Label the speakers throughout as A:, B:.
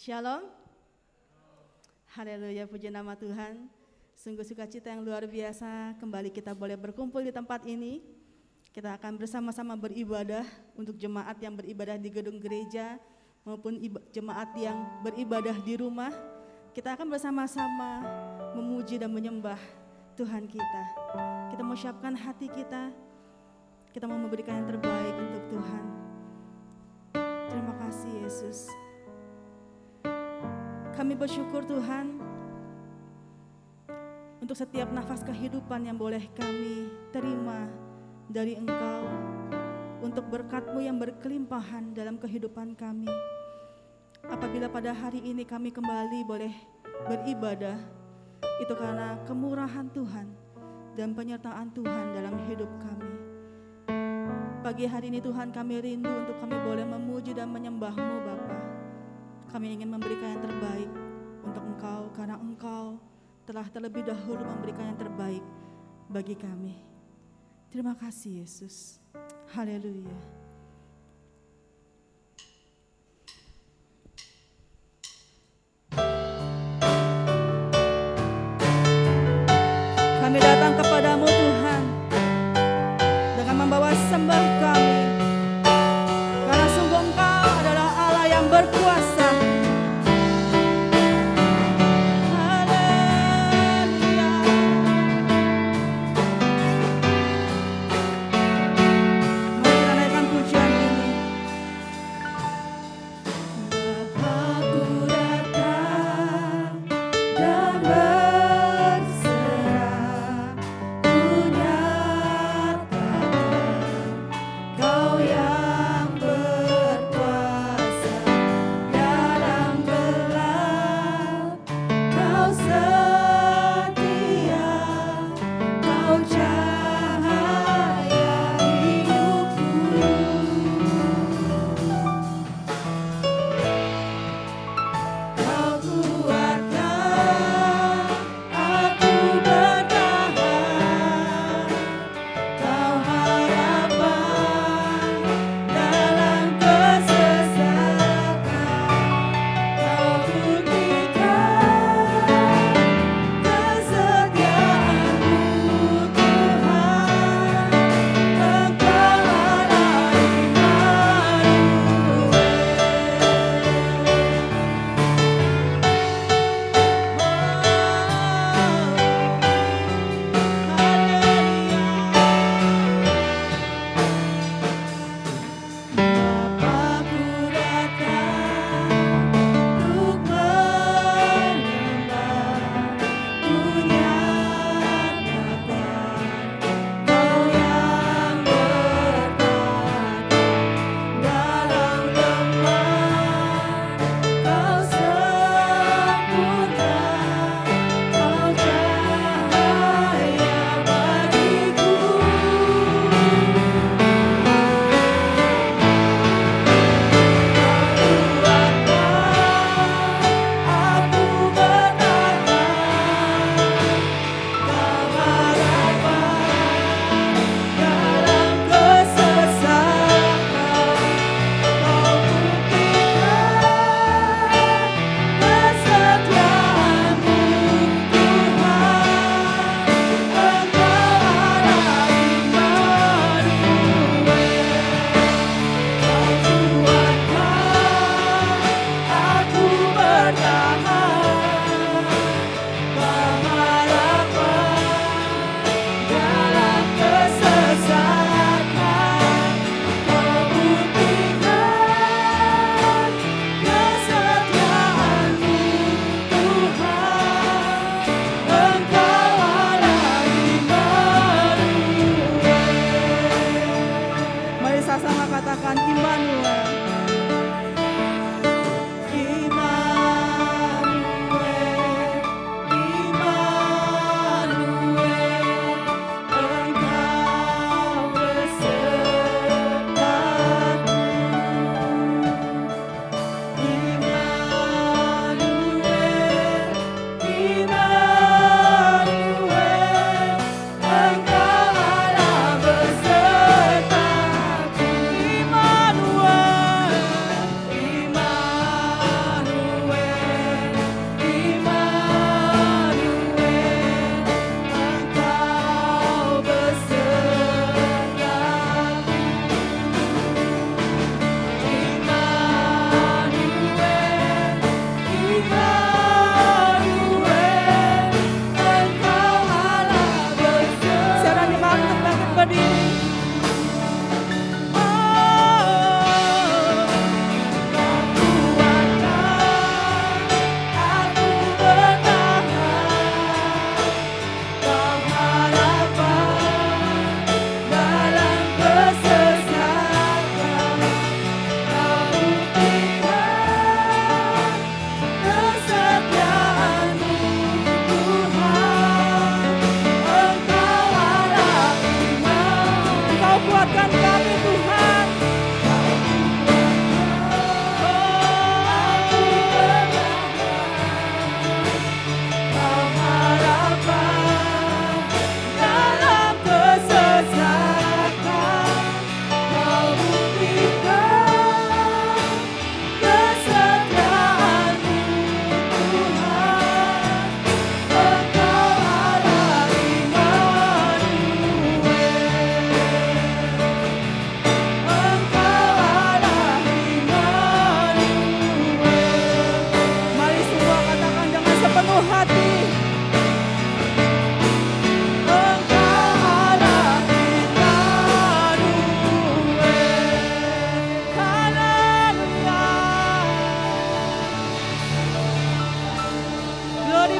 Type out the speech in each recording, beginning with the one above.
A: Shalom. Haleluya, puji nama Tuhan. Sungguh sukacita yang luar biasa kembali kita boleh berkumpul di tempat ini. Kita akan bersama-sama beribadah untuk jemaat yang beribadah di gedung gereja maupun jemaat yang beribadah di rumah. Kita akan bersama-sama memuji dan menyembah Tuhan kita. Kita mau siapkan hati kita. Kita mau memberikan yang terbaik untuk Tuhan. Terima kasih Yesus. Kami bersyukur Tuhan untuk setiap nafas kehidupan yang boleh kami terima dari Engkau, untuk berkat-Mu yang berkelimpahan dalam kehidupan kami. Apabila pada hari ini kami kembali boleh beribadah, itu karena kemurahan Tuhan dan penyertaan Tuhan dalam hidup kami. Pagi hari ini Tuhan, kami rindu untuk kami boleh memuji dan menyembah-Mu Bapa. Kami ingin memberikan yang terbaik untuk Engkau karena Engkau telah terlebih dahulu memberikan yang terbaik bagi kami. Terima kasih Yesus. Haleluya. Kami datang kepadamu Tuhan dengan membawa sembah kami, karena sungguh Engkau adalah Allah yang berkuasa.
B: Kau yang berkuasa.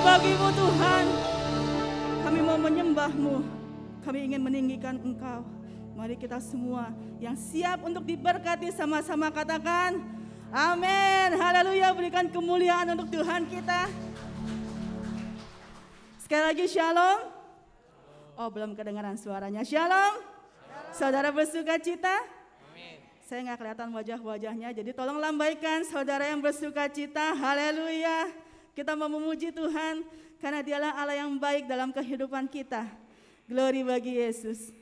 A: bagimu Tuhan. Kami mau menyembah-Mu. Kami ingin meninggikan Engkau. Mari kita semua yang siap untuk diberkati sama-sama katakan amin. Haleluya, berikan kemuliaan untuk Tuhan kita. Sekali lagi shalom. Oh, belum kedengaran suaranya. Shalom. Saudara bersuka cita? Amin. Saya nggak kelihatan wajah-wajahnya, jadi tolong lambaikan saudara yang bersuka cita. Haleluya. Kita mau memuji Tuhan karena Dialah Allah yang baik dalam kehidupan kita. Glory bagi Yesus.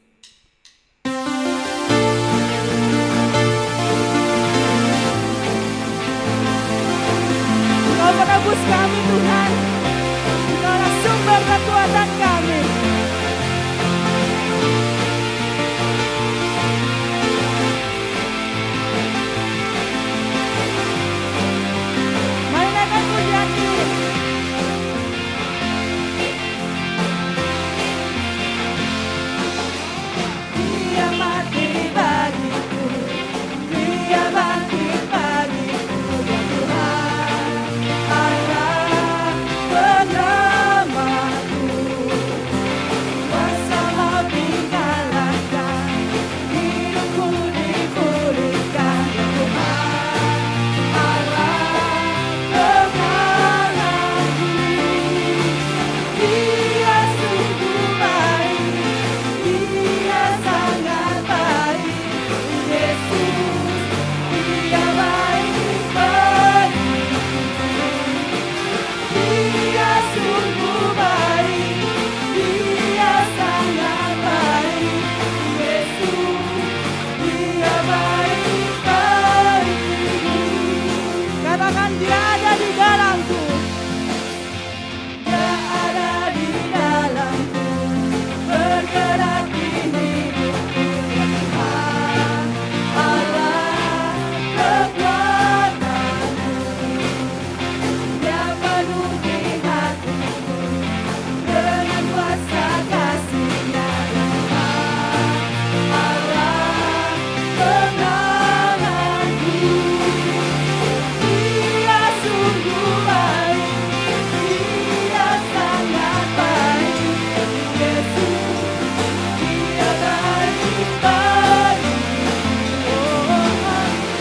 A: Engkau menebus kami Tuhan. Engkaulah sumber kekuatan kami. Mari naikkan pujian ini. Dia mati bagiku, Dia mati bagiku, ya Tuhan, Allah penyelamatku. Kuasa maut dikalahkan, hidupku dipulihkan, ya Tuhan, Allah penyelamatku. Dia sungguh baik, Dia sangat baik, Yesus, Dia baik bagiku. Dia sungguh baik, Dia sangat baik, Yesus, Dia baik bagiku. Katakan Dia ada di dalamku. Dia ada di dalamku, bergerak di hidupku, ya Tuhan, Allah kekuatanku. Dia penuhi hatiku dengan kuasa kasih-Nya, ya Tuhan, Allah penolongku. Dia sungguh baik, Dia sangat baik, Yesus, Dia baik bagiku.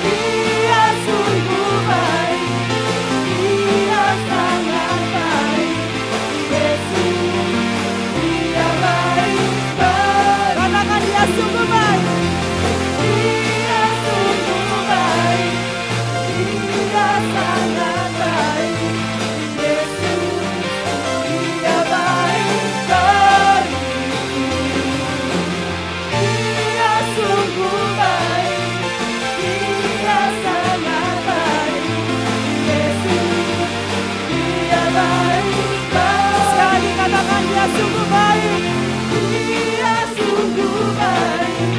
A: Dia sungguh baik, Dia sangat baik, Yesus, Dia baik bagiku. Katakan Dia sungguh baik, Dia sungguh baik, Dia sangat baik, Yesus, Dia baik bagiku. Dia sungguh baik, Dia sangat baik, Yesus, Dia baik bagiku. Sekali katakan Dia sungguh baik, Dia sungguh baik,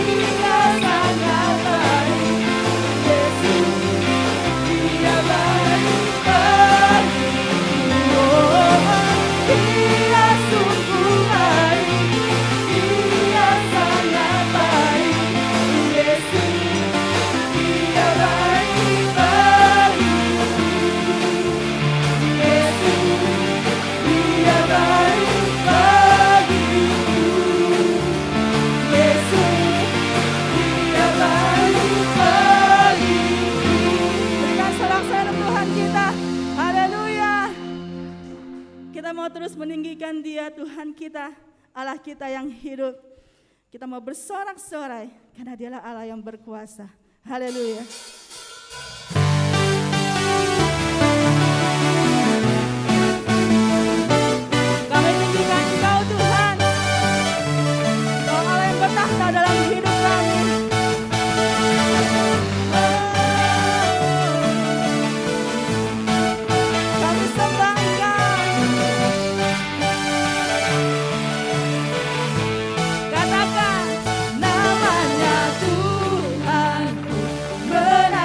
A: Dia sangat baik, Yesus, Dia baik bagiku. Dia sungguh baik, Dia sangat baik, Yesus, Dia baik bagiku. Yesus, Dia baik bagiku. Yesus, Dia baik bagiku. Berikan sorak-sorai untuk Tuhan kita. Haleluya. Kita mau terus meninggikan Dia, Tuhan kita, Allah kita yang hidup. Kita mau bersorak-sorai karena Dialah Allah yang berkuasa. Haleluya. Kami tinggikan Engkau Tuhan, Engkau Allah yang bertahta dalam hidup kami. Kami sembah Engkau. Katakan namanya Tuhan, benar.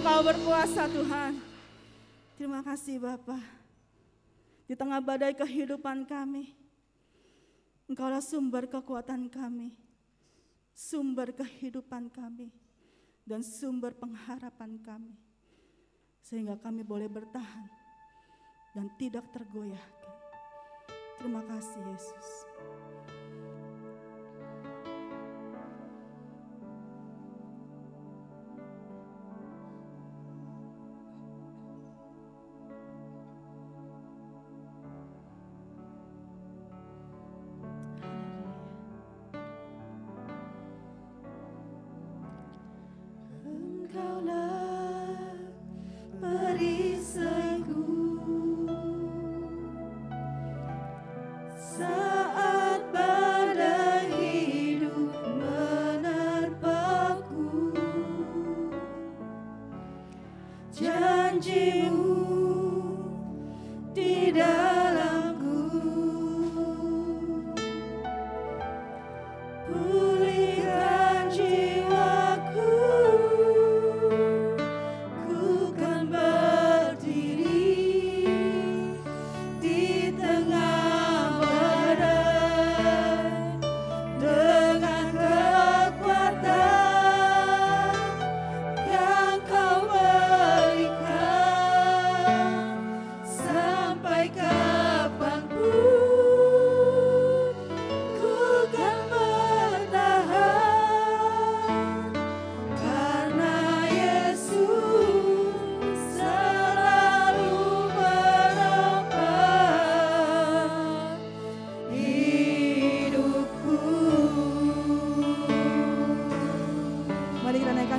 A: Engkau berkuasa Tuhan. Terima kasih Bapa. Di tengah badai kehidupan kami, Engkaulah sumber kekuatan kami, sumber kehidupan kami, dan sumber pengharapan kami. Sehingga kami boleh bertahan dan tidak tergoyahkan. Terima kasih Yesus.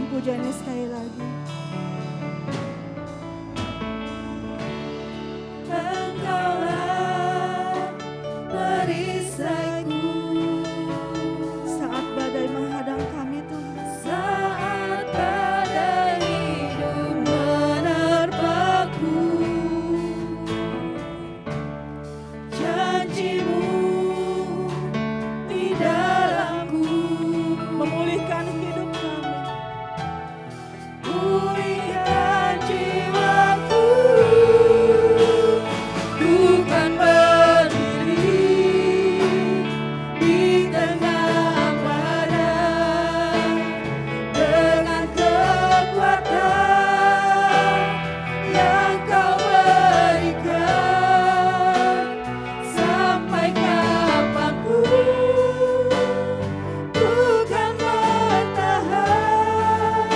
A: Pujiannya sekali lagi. Engkaulah perisaiku saat badai menghadang kami Tuhan. Saat badai hidup menerpaku, janji-Mu di dalamku memulihkan hidup kami. Pulihkan jiwaku, bukan berdiri di tengah badai dengan kekuatan yang Kau berikan. Sampai kapanpun bukan bertahan,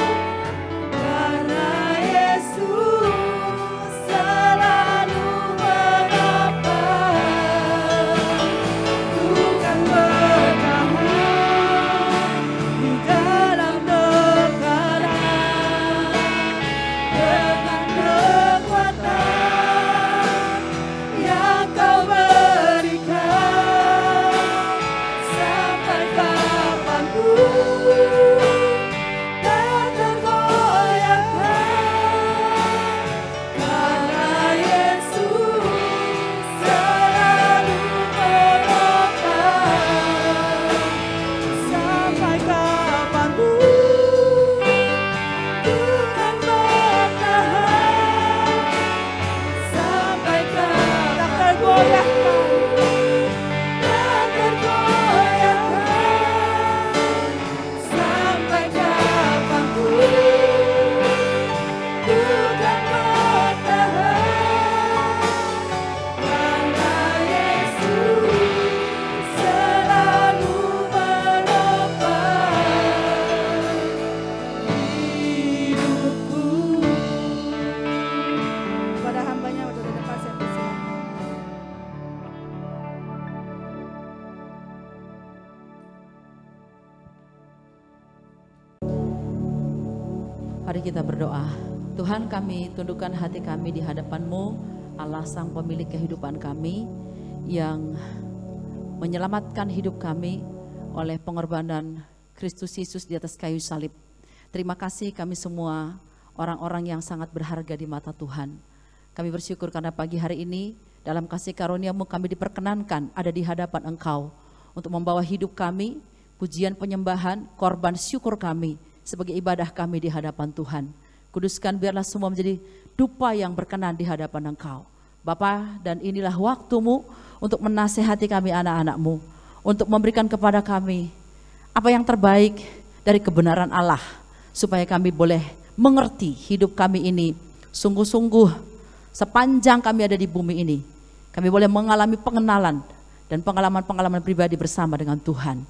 A: karena Yesus selalu menopang. Bukan bertahan di dalam tekanan, dengan kekuatan yang Kau berikan. Sampai kapanpun tak tergoyahkan, karena Yesus selalu menopang. Sampai kapanpun bukan bertahan, sampai tak tergoyahkan, tak tergoyahkan. Sampai kapanpun bukan bertahan, karena Yesus selalu menopang hidupku. Pada hambanya waktu di depan saya persilakan.
B: Mari kita berdoa. Tuhan, kami tundukkan hati kami di hadapan-Mu, Allah Sang Pemilik kehidupan kami, yang menyelamatkan hidup kami oleh pengorbanan Kristus Yesus di atas kayu salib. Terima kasih, kami semua orang-orang yang sangat berharga di mata Tuhan. Kami bersyukur karena pagi hari ini dalam kasih karunia-Mu kami diperkenankan ada di hadapan Engkau untuk membawa hidup kami, pujian penyembahan, korban syukur kami sebagai ibadah kami di hadapan Tuhan. Kuduskan biarlah semua menjadi dupa yang berkenan di hadapan Engkau. Bapa, dan inilah waktu-Mu untuk menasehati kami anak-anak-Mu, untuk memberikan kepada kami apa yang terbaik dari kebenaran Allah, supaya kami boleh mengerti hidup kami ini sungguh-sungguh sepanjang kami ada di bumi ini. Kami boleh mengalami pengenalan dan pengalaman-pengalaman pribadi bersama dengan Tuhan.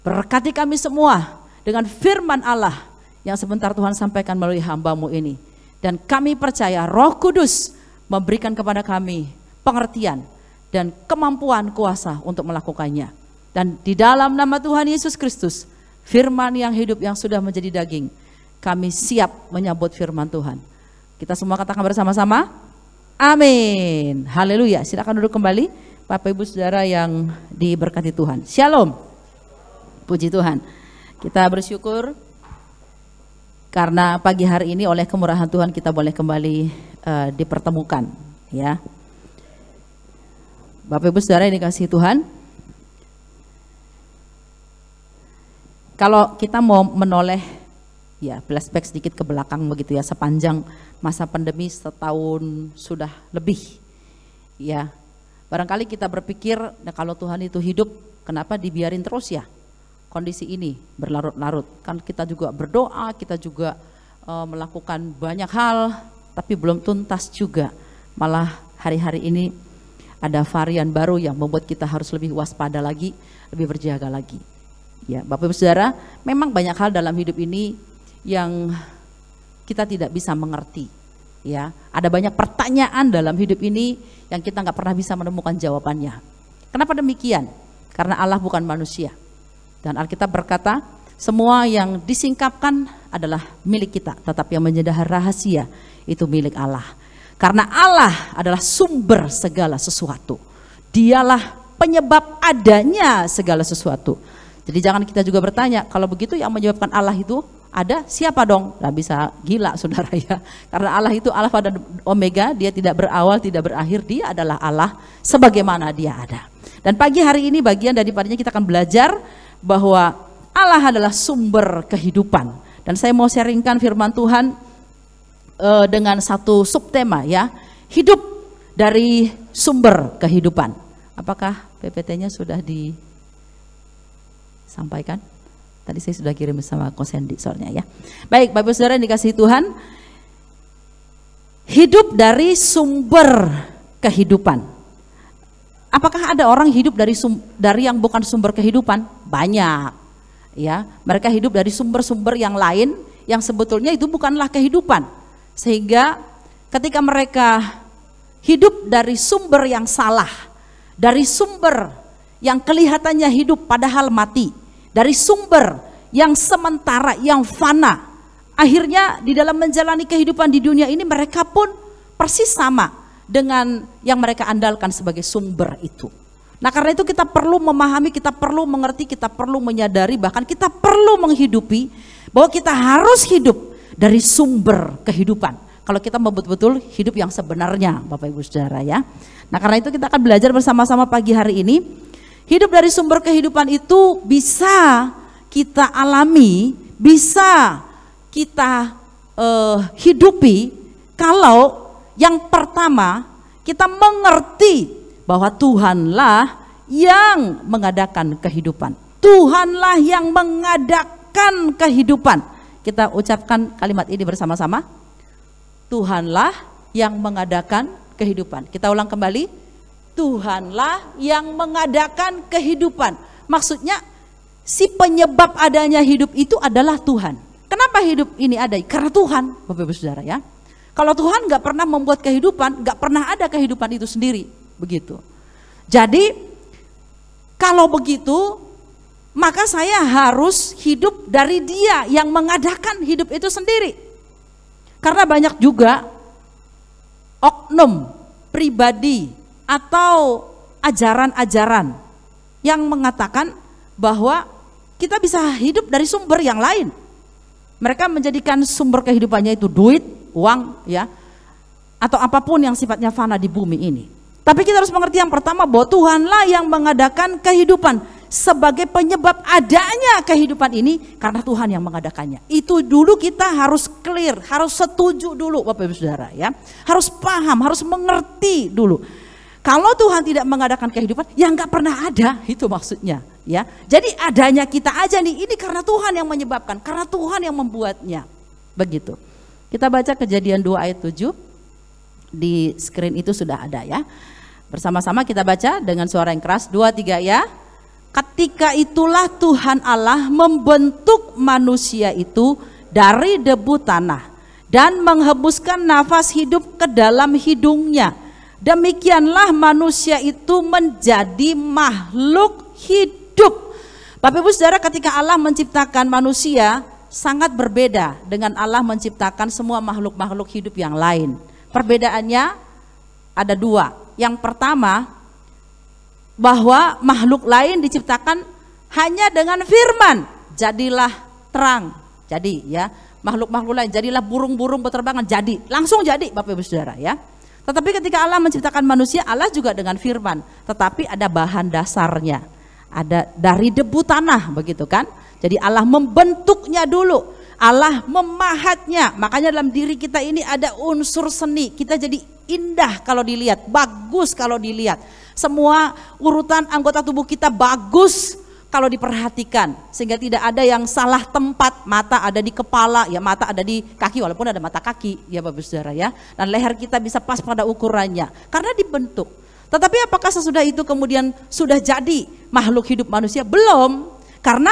B: Berkati kami semua dengan firman Allah yang sebentar Tuhan sampaikan melalui hamba-Mu ini. Dan kami percaya Roh Kudus memberikan kepada kami pengertian dan kemampuan kuasa untuk melakukannya. Dan di dalam nama Tuhan Yesus Kristus, firman yang hidup yang sudah menjadi daging, kami siap menyambut firman Tuhan. Kita semua katakan bersama-sama, amin. Haleluya. Silakan duduk kembali Bapak Ibu Saudara yang diberkati Tuhan. Shalom. Puji Tuhan. Kita bersyukur karena pagi hari ini oleh kemurahan Tuhan kita boleh kembali dipertemukan, ya. Bapak Ibu Saudara yang dikasihi Tuhan, kalau kita mau menoleh, ya, flashback sedikit ke belakang begitu ya, sepanjang masa pandemi setahun sudah lebih, ya. Barangkali kita berpikir, nah kalau Tuhan itu hidup, kenapa dibiarin terus ya kondisi ini berlarut-larut? Kan kita juga berdoa, kita juga melakukan banyak hal, tapi belum tuntas juga. Malah hari-hari ini ada varian baru yang membuat kita harus lebih waspada lagi, lebih berjaga lagi. Ya, Bapak Ibu Saudara, memang banyak hal dalam hidup ini yang kita tidak bisa mengerti. Ya, ada banyak pertanyaan dalam hidup ini yang kita nggak pernah bisa menemukan jawabannya. Kenapa demikian? Karena Allah bukan manusia. Dan Alkitab berkata, semua yang disingkapkan adalah milik kita, tetapi yang menjadi rahasia itu milik Allah. Karena Allah adalah sumber segala sesuatu. Dialah penyebab adanya segala sesuatu. Jadi jangan kita juga bertanya, kalau begitu yang menyebabkan Allah itu ada, siapa dong? Nah, bisa gila saudara ya. Karena Allah itu Alfa dan Omega, dia tidak berawal, tidak berakhir, dia adalah Allah sebagaimana dia ada. Dan pagi hari ini bagian daripadanya kita akan belajar bahwa Allah adalah sumber kehidupan. Dan saya mau sharingkan firman Tuhan dengan satu subtema, ya, hidup dari sumber kehidupan. Apakah PPT-nya sudah disampaikan? Tadi saya sudah kirim bersama Kosendi soalnya ya. Baik, Bapak Saudara yang dikasihi Tuhan, hidup dari sumber kehidupan. Apakah ada orang hidup dari yang bukan sumber kehidupan? Banyak. Ya, mereka hidup dari sumber-sumber yang lain yang sebetulnya itu bukanlah kehidupan. Sehingga ketika mereka hidup dari sumber yang salah, dari sumber yang kelihatannya hidup padahal mati, dari sumber yang sementara, yang fana, akhirnya di dalam menjalani kehidupan di dunia ini mereka pun persis sama dengan yang mereka andalkan sebagai sumber itu. Nah, karena itu kita perlu memahami, kita perlu mengerti, kita perlu menyadari, bahkan kita perlu menghidupi bahwa kita harus hidup dari sumber kehidupan. Kalau kita mau betul-betul hidup yang sebenarnya, Bapak Ibu Saudara ya. Nah, karena itu kita akan belajar bersama-sama pagi hari ini. Hidup dari sumber kehidupan itu bisa kita alami, bisa kita hidupi kalau yang pertama kita mengerti bahwa Tuhanlah yang mengadakan kehidupan. Tuhanlah yang mengadakan kehidupan. Kita ucapkan kalimat ini bersama-sama. Tuhanlah yang mengadakan kehidupan. Kita ulang kembali. Tuhanlah yang mengadakan kehidupan. Maksudnya si penyebab adanya hidup itu adalah Tuhan. Kenapa hidup ini ada? Karena Tuhan, Bapak Ibu Saudara ya. Kalau Tuhan nggak pernah membuat kehidupan, nggak pernah ada kehidupan itu sendiri, begitu. Jadi kalau begitu, maka saya harus hidup dari Dia yang mengadakan hidup itu sendiri. Karena banyak juga oknum pribadi atau ajaran-ajaran yang mengatakan bahwa kita bisa hidup dari sumber yang lain. Mereka menjadikan sumber kehidupannya itu duit, uang, ya, atau apapun yang sifatnya fana di bumi ini. Tapi kita harus mengerti yang pertama bahwa Tuhanlah yang mengadakan kehidupan. sebagai penyebab adanya kehidupan ini karena Tuhan yang mengadakannya. Itu dulu kita harus clear, harus setuju dulu Bapak Ibu Saudara ya. Harus paham, harus mengerti dulu. Kalau Tuhan tidak mengadakan kehidupan, ya nggak pernah ada, itu maksudnya ya. Jadi adanya kita aja nih, ini karena Tuhan yang menyebabkan, karena Tuhan yang membuatnya. Begitu. Kita baca Kejadian 2 ayat 7. Di screen itu sudah ada ya. Bersama-sama kita baca dengan suara yang keras, 2, 3 ya. Ketika itulah Tuhan Allah membentuk manusia itu dari debu tanah dan menghembuskan nafas hidup ke dalam hidungnya. Demikianlah manusia itu menjadi makhluk hidup. Bapak Ibu Saudara, ketika Allah menciptakan manusia sangat berbeda dengan Allah menciptakan semua makhluk-makhluk hidup yang lain. Perbedaannya ada 2. Yang pertama, bahwa makhluk lain diciptakan hanya dengan firman, jadilah terang. Jadi ya, makhluk-makhluk lain, jadilah burung-burung berterbangan, jadi, langsung jadi Bapak Ibu Saudara ya. Tetapi ketika Allah menciptakan manusia, Allah juga dengan firman, tetapi ada bahan dasarnya. Ada dari debu tanah begitu kan. Jadi Allah membentuknya dulu, Allah memahatnya. Makanya dalam diri kita ini ada unsur seni. Kita jadi indah kalau dilihat, bagus kalau dilihat. Semua urutan anggota tubuh kita bagus kalau diperhatikan. Sehingga tidak ada yang salah tempat. Mata ada di kepala, ya mata ada di kaki, walaupun ada mata kaki ya Bapak Saudara ya. Dan leher kita bisa pas pada ukurannya karena dibentuk. Tetapi apakah sesudah itu kemudian sudah jadi makhluk hidup manusia? Belum, karena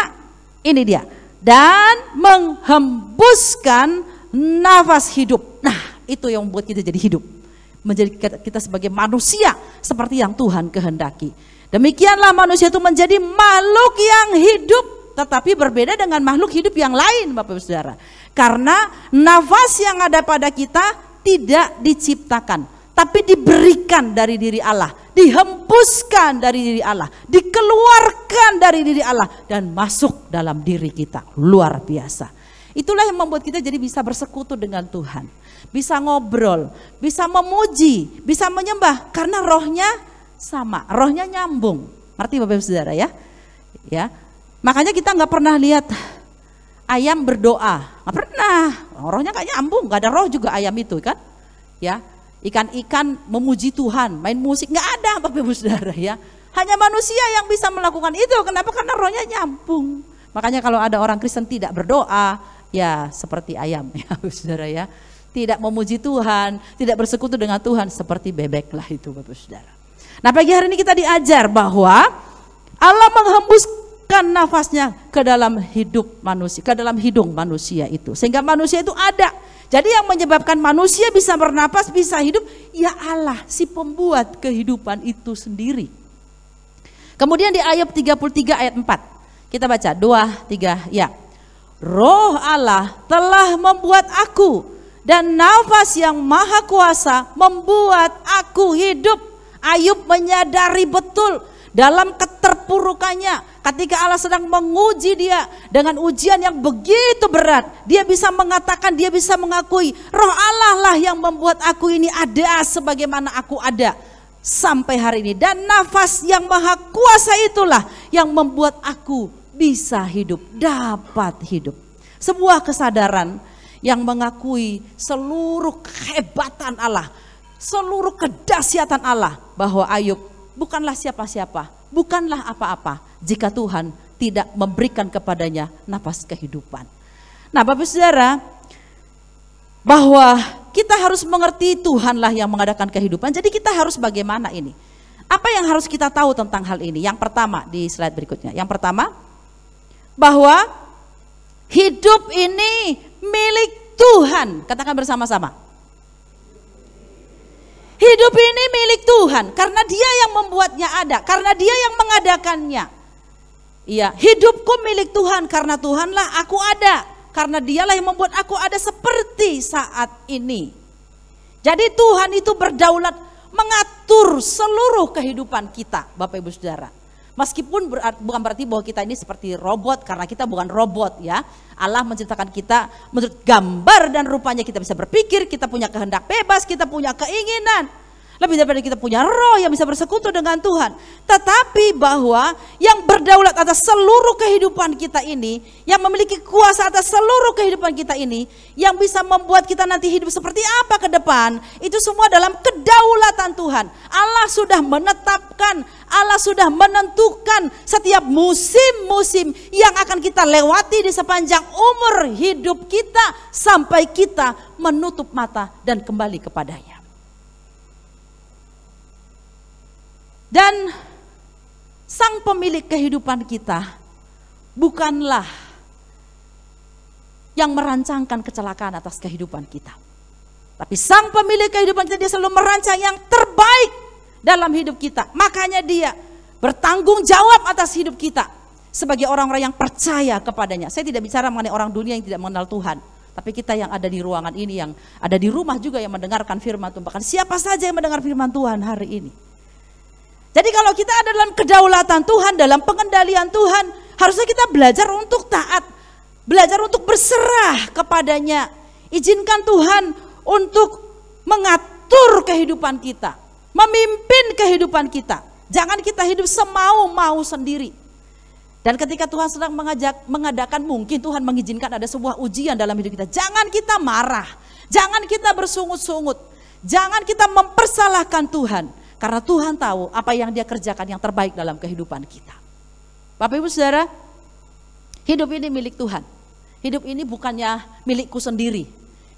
B: ini dia, dan menghembuskan nafas hidup. Nah, itu yang membuat kita jadi hidup, menjadi kita sebagai manusia seperti yang Tuhan kehendaki. Demikianlah manusia itu menjadi makhluk yang hidup, tetapi berbeda dengan makhluk hidup yang lain Bapak Ibu Saudara. Karena nafas yang ada pada kita tidak diciptakan, tapi diberikan dari diri Allah, dihembuskan dari diri Allah, dikeluarkan dari diri Allah dan masuk dalam diri kita. Luar biasa. Itulah yang membuat kita jadi bisa bersekutu dengan Tuhan, bisa ngobrol, bisa memuji, bisa menyembah karena rohnya sama, rohnya nyambung. Ngerti Bapak Ibu Saudara ya? Ya. Makanya kita nggak pernah lihat ayam berdoa, nggak pernah. Rohnya nggak nyambung, nggak ada roh juga ayam itu kan? Ya. Ikan-ikan memuji Tuhan, main musik, nggak ada Bapak Ibu Saudara ya. Hanya manusia yang bisa melakukan itu. Kenapa? Karena rohnya nyambung. Makanya kalau ada orang Kristen tidak berdoa, ya seperti ayam ya Bapak Saudara ya. Tidak memuji Tuhan, tidak bersekutu dengan Tuhan, seperti bebek lah itu Bapak Saudara. Nah pagi hari ini kita diajar bahwa Allah menghembuskan nafasnya ke dalam hidup manusia, ke dalam hidung manusia itu. Sehingga manusia itu ada. Jadi yang menyebabkan manusia bisa bernapas, bisa hidup, ya Allah, si pembuat kehidupan itu sendiri. Kemudian di Ayub 33 ayat 4, kita baca 2, 3, ya. Roh Allah telah membuat aku, dan nafas yang maha kuasa membuat aku hidup. Ayub menyadari betul dalam keterpurukannya. Ketika Allah sedang menguji dia dengan ujian yang begitu berat, dia bisa mengatakan, dia bisa mengakui, roh Allah lah yang membuat aku ini ada sebagaimana aku ada sampai hari ini. Dan nafas yang maha kuasa itulah yang membuat aku bisa hidup, dapat hidup. Sebuah kesadaran yang mengakui seluruh kehebatan Allah, seluruh kedahsyatan Allah, bahwa Ayub bukanlah siapa-siapa, bukanlah apa-apa jika Tuhan tidak memberikan kepadanya nafas kehidupan. Nah Bapak Saudara, bahwa kita harus mengerti Tuhanlah yang mengadakan kehidupan. Jadi kita harus bagaimana ini? Apa yang harus kita tahu tentang hal ini? Yang pertama di slide berikutnya. Yang pertama, bahwa hidup ini milik Tuhan. Katakan bersama-sama. Hidup ini milik Tuhan karena Dia yang membuatnya ada, karena Dia yang mengadakannya. Iya, hidupku milik Tuhan karena Tuhanlah aku ada, karena Dialah yang membuat aku ada seperti saat ini. Jadi Tuhan itu berdaulat mengatur seluruh kehidupan kita, Bapak Ibu Saudara. Meskipun bukan berarti bahwa kita ini seperti robot, karena kita bukan robot ya. Allah menciptakan kita menurut gambar dan rupanya, kita bisa berpikir, kita punya kehendak bebas, kita punya keinginan. Lebih daripada kita punya roh yang bisa bersekutu dengan Tuhan. Tetapi bahwa yang berdaulat atas seluruh kehidupan kita ini, yang memiliki kuasa atas seluruh kehidupan kita ini, yang bisa membuat kita nanti hidup seperti apa ke depan, itu semua dalam kedaulatan Tuhan. Allah sudah menetapkan, Allah sudah menentukan setiap musim-musim yang akan kita lewati di sepanjang umur hidup kita sampai kita menutup mata dan kembali kepadanya. Dan sang pemilik kehidupan kita bukanlah yang merancangkan kecelakaan atas kehidupan kita. Tapi sang pemilik kehidupan kita, dia selalu merancang yang terbaik dalam hidup kita. Makanya dia bertanggung jawab atas hidup kita sebagai orang-orang yang percaya kepadanya. Saya tidak bicara mengenai orang dunia yang tidak mengenal Tuhan. Tapi kita yang ada di ruangan ini, yang ada di rumah juga yang mendengarkan firman Tuhan. Bahkan siapa saja yang mendengar firman Tuhan hari ini. Jadi kalau kita ada dalam kedaulatan Tuhan, dalam pengendalian Tuhan, harusnya kita belajar untuk taat, belajar untuk berserah kepadanya. Izinkan Tuhan untuk mengatur kehidupan kita, memimpin kehidupan kita. Jangan kita hidup semau-mau sendiri. Dan ketika Tuhan sedang mengadakan, mungkin Tuhan mengizinkan ada sebuah ujian dalam hidup kita. Jangan kita marah, jangan kita bersungut-sungut, jangan kita mempersalahkan Tuhan. Karena Tuhan tahu apa yang dia kerjakan yang terbaik dalam kehidupan kita. Bapak Ibu Saudara, hidup ini milik Tuhan. Hidup ini bukannya milikku sendiri.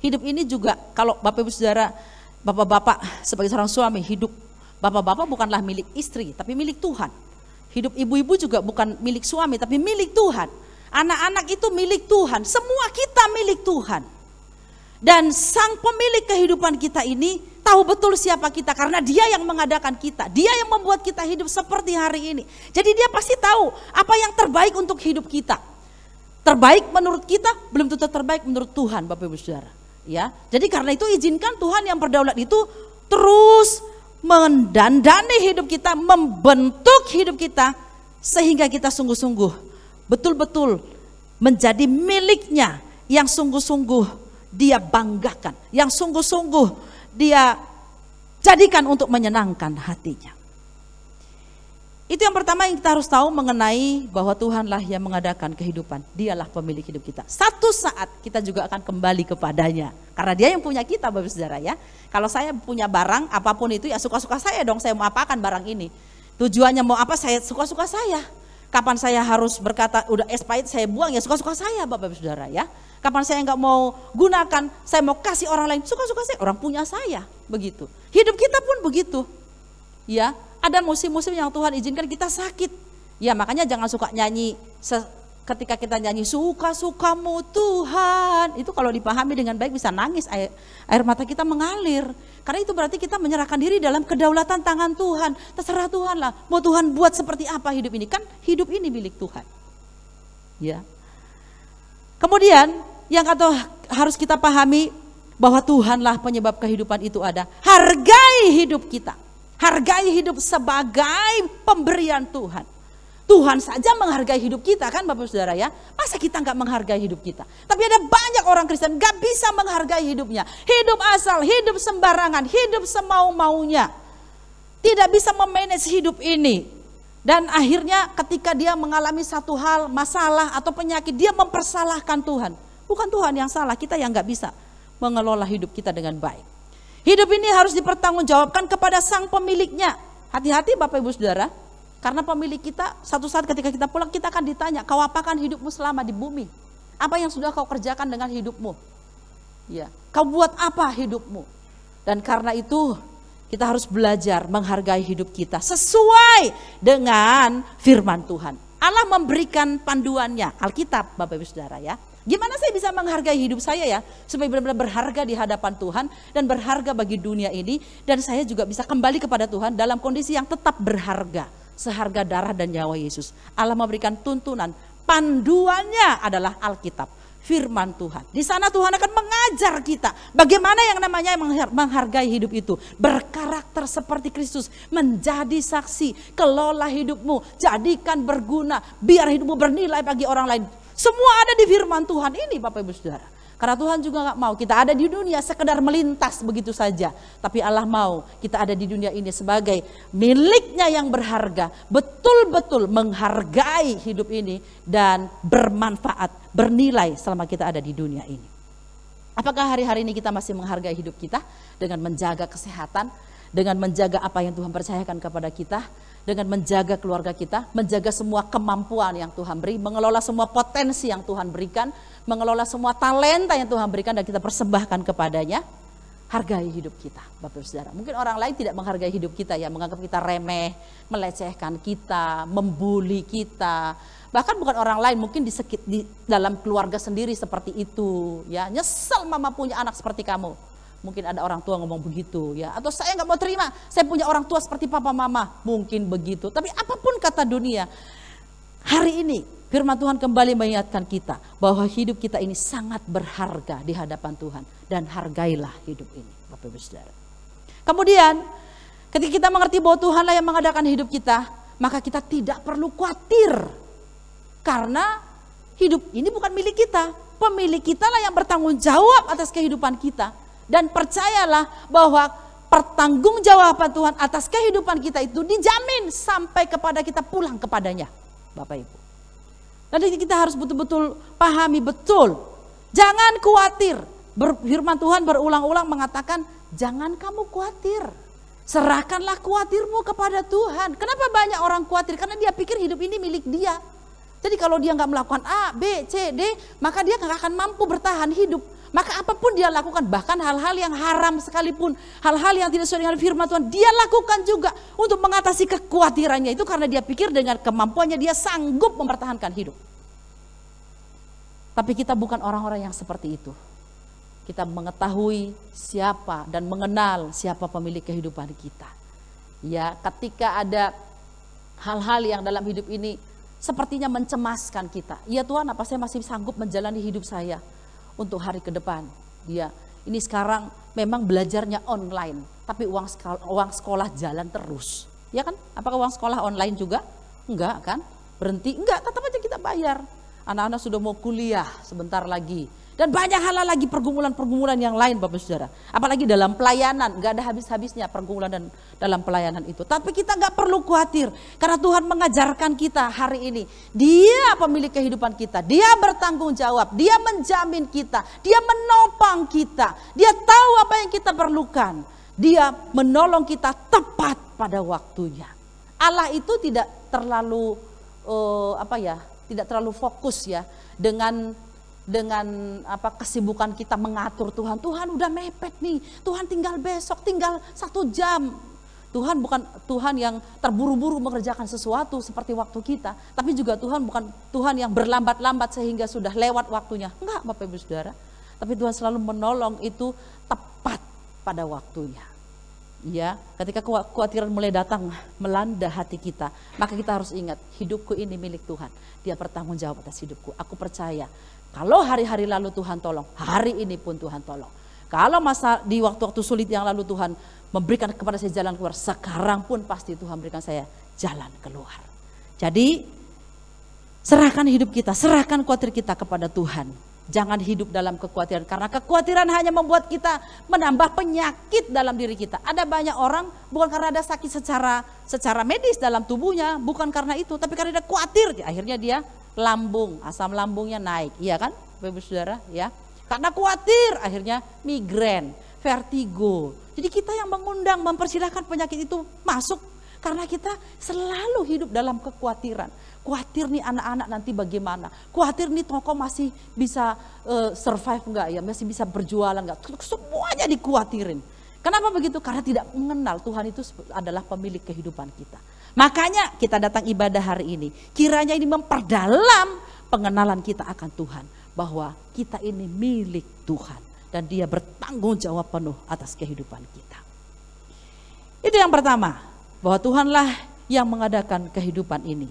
B: Hidup ini juga kalau Bapak Ibu Saudara, bapak-bapak sebagai seorang suami, hidup bapak-bapak bukanlah milik istri, tapi milik Tuhan. Hidup ibu-ibu juga bukan milik suami, tapi milik Tuhan. Anak-anak itu milik Tuhan, semua kita milik Tuhan. Dan sang pemilik kehidupan kita ini tahu betul siapa kita, karena dia yang mengadakan kita, dia yang membuat kita hidup seperti hari ini. Jadi dia pasti tahu apa yang terbaik untuk hidup kita. Terbaik menurut kita belum tentu terbaik menurut Tuhan, Bapak Ibu Saudara. Ya, jadi karena itu izinkan Tuhan yang berdaulat itu terus mendandani hidup kita, membentuk hidup kita, sehingga kita sungguh-sungguh betul-betul menjadi miliknya yang sungguh-sungguh dia banggakan, yang sungguh-sungguh dia jadikan untuk menyenangkan hatinya. Itu yang pertama yang kita harus tahu mengenai bahwa Tuhanlah yang mengadakan kehidupan. Dialah pemilik hidup kita. Satu saat kita juga akan kembali kepadanya. Karena dia yang punya kita, Bapak Saudara ya. Kalau saya punya barang apapun itu ya suka-suka saya dong, saya mau apakan barang ini. Tujuannya mau apa, saya suka-suka saya. Kapan saya harus berkata udah expired saya buang, ya suka-suka saya Bapak Saudara ya. Kapan saya nggak mau gunakan, saya mau kasih orang lain, suka-suka saya, orang punya saya, begitu. Hidup kita pun begitu. Ya, ada musim-musim yang Tuhan izinkan kita sakit. Ya, makanya jangan suka nyanyi ketika kita nyanyi suka-sukamu Tuhan. Itu kalau dipahami dengan baik bisa nangis, air mata kita mengalir. Karena itu berarti kita menyerahkan diri dalam kedaulatan tangan Tuhan. Terserah Tuhan lah, mau Tuhan buat seperti apa hidup ini, kan hidup ini milik Tuhan. Ya. Kemudian yang harus kita pahami bahwa Tuhanlah penyebab kehidupan itu ada. Hargai hidup kita. Hargai hidup sebagai pemberian Tuhan. Tuhan saja menghargai hidup kita kan Bapak Saudara ya. Masa kita nggak menghargai hidup kita? Tapi ada banyak orang Kristen nggak bisa menghargai hidupnya. Hidup asal, hidup sembarangan, hidup semau-maunya. Tidak bisa memanage hidup ini. Dan akhirnya ketika dia mengalami satu hal, masalah atau penyakit, dia mempersalahkan Tuhan. Bukan Tuhan yang salah, kita yang nggak bisa mengelola hidup kita dengan baik. Hidup ini harus dipertanggungjawabkan kepada sang pemiliknya. Hati-hati Bapak Ibu Saudara, karena pemilik kita satu saat ketika kita pulang kita akan ditanya, kau apakan hidupmu selama di bumi? Apa yang sudah kau kerjakan dengan hidupmu? Ya, kau buat apa hidupmu? Dan karena itu kita harus belajar menghargai hidup kita sesuai dengan firman Tuhan. Allah memberikan panduannya, Alkitab Bapak Ibu Saudara ya. Gimana saya bisa menghargai hidup saya ya, supaya benar-benar berharga di hadapan Tuhan dan berharga bagi dunia ini. Dan saya juga bisa kembali kepada Tuhan dalam kondisi yang tetap berharga, seharga darah dan nyawa Yesus. Allah memberikan tuntunan, panduannya adalah Alkitab, firman Tuhan. Di sana Tuhan akan mengajar kita bagaimana yang namanya menghargai hidup itu. Berkarakter seperti Kristus, menjadi saksi, kelola hidupmu, jadikan berguna, biar hidupmu bernilai bagi orang lain. Semua ada di firman Tuhan ini Bapak Ibu Saudara. Karena Tuhan juga gak mau kita ada di dunia sekedar melintas begitu saja. Tapi Allah mau kita ada di dunia ini sebagai miliknya yang berharga. Betul-betul menghargai hidup ini dan bermanfaat, bernilai selama kita ada di dunia ini. Apakah hari-hari ini kita masih menghargai hidup kita dengan menjaga kesehatan, dengan menjaga apa yang Tuhan percayakan kepada kita, dengan menjaga keluarga kita, menjaga semua kemampuan yang Tuhan beri, mengelola semua potensi yang Tuhan berikan, mengelola semua talenta yang Tuhan berikan dan kita persembahkan kepadanya. Hargai hidup kita, Bapak Ibu Saudara. Mungkin orang lain tidak menghargai hidup kita ya, menganggap kita remeh, melecehkan kita, membuli kita. Bahkan bukan orang lain, mungkin di dalam keluarga sendiri seperti itu ya. Nyesel mama punya anak seperti kamu. Mungkin ada orang tua ngomong begitu ya. Atau saya gak mau terima, saya punya orang tua seperti papa mama. Mungkin begitu. Tapi apapun kata dunia, hari ini firman Tuhan kembali mengingatkan kita bahwa hidup kita ini sangat berharga di hadapan Tuhan. Dan hargailah hidup ini, Bapak Ibu Saudara. Kemudian ketika kita mengerti bahwa Tuhanlah yang mengadakan hidup kita, maka kita tidak perlu khawatir. Karena hidup ini bukan milik kita. Pemilik kita lah yang bertanggung jawab atas kehidupan kita. Dan percayalah bahwa pertanggungjawaban Tuhan atas kehidupan kita itu dijamin sampai kepada kita pulang kepadanya, Bapak Ibu. Jadi kita harus betul-betul pahami betul. Jangan khawatir. Firman Tuhan berulang-ulang mengatakan, jangan kamu khawatir. Serahkanlah khawatirmu kepada Tuhan. Kenapa banyak orang khawatir? Karena dia pikir hidup ini milik dia. Jadi kalau dia nggak melakukan A, B, C, D, maka dia nggak akan mampu bertahan hidup. Maka apapun dia lakukan, bahkan hal-hal yang haram sekalipun, hal-hal yang tidak sesuai dengan firman Tuhan, dia lakukan juga untuk mengatasi kekhawatirannya itu karena dia pikir dengan kemampuannya dia sanggup mempertahankan hidup. Tapi kita bukan orang-orang yang seperti itu. Kita mengetahui siapa dan mengenal siapa pemilik kehidupan kita. Ya, ketika ada hal-hal yang dalam hidup ini sepertinya mencemaskan kita. Ya Tuhan, apa saya masih sanggup menjalani hidup saya untuk hari ke depan? Ya, ini sekarang memang belajarnya online, tapi uang sekolah jalan terus. Ya kan? Apakah uang sekolah online juga? Enggak kan? Berhenti? Enggak, tetap aja kita bayar. Anak-anak sudah mau kuliah sebentar lagi. Dan banyak hal lagi pergumulan-pergumulan yang lain Bapak Saudara. Apalagi dalam pelayanan, gak ada habis-habisnya pergumulan dan dalam pelayanan itu. Tapi kita gak perlu khawatir. Karena Tuhan mengajarkan kita hari ini. Dia pemilik kehidupan kita. Dia bertanggung jawab. Dia menjamin kita. Dia menopang kita. Dia tahu apa yang kita perlukan. Dia menolong kita tepat pada waktunya. Allah itu tidak terlalu tidak terlalu fokus ya dengan kesibukan kita mengatur Tuhan. Tuhan udah mepet nih, Tuhan tinggal besok, tinggal 1 jam. Tuhan bukan Tuhan yang terburu-buru mengerjakan sesuatu seperti waktu kita. Tapi juga Tuhan bukan Tuhan yang berlambat-lambat sehingga sudah lewat waktunya. Enggak Bapak Ibu Saudara. Tapi Tuhan selalu menolong itu tepat pada waktunya. Ya, ketika kekhawatiran mulai datang melanda hati kita, maka kita harus ingat, hidupku ini milik Tuhan. Dia bertanggung jawab atas hidupku. Aku percaya kalau hari-hari lalu Tuhan tolong, hari ini pun Tuhan tolong. Kalau masa di waktu-waktu sulit yang lalu Tuhan memberikan kepada saya jalan keluar, sekarang pun pasti Tuhan berikan saya jalan keluar. Jadi serahkan hidup kita, serahkan khawatir kita kepada Tuhan. Jangan hidup dalam kekhawatiran, karena kekhawatiran hanya membuat kita menambah penyakit dalam diri kita. Ada banyak orang bukan karena ada sakit secara medis dalam tubuhnya, bukan karena itu, tapi karena dia khawatir, akhirnya dia asam lambungnya naik, iya kan, Bapak Saudara, ya. Karena khawatir, akhirnya migrain, vertigo. Jadi kita yang mempersilahkan penyakit itu masuk karena kita selalu hidup dalam kekhawatiran. Khawatir nih anak-anak nanti bagaimana, khawatir nih toko masih bisa survive enggak ya, masih bisa berjualan enggak, semuanya dikhawatirin. Kenapa begitu? Karena tidak mengenal Tuhan itu adalah pemilik kehidupan kita. Makanya kita datang ibadah hari ini, kiranya ini memperdalam pengenalan kita akan Tuhan, bahwa kita ini milik Tuhan dan Dia bertanggung jawab penuh atas kehidupan kita. Itu yang pertama, bahwa Tuhanlah yang mengadakan kehidupan ini.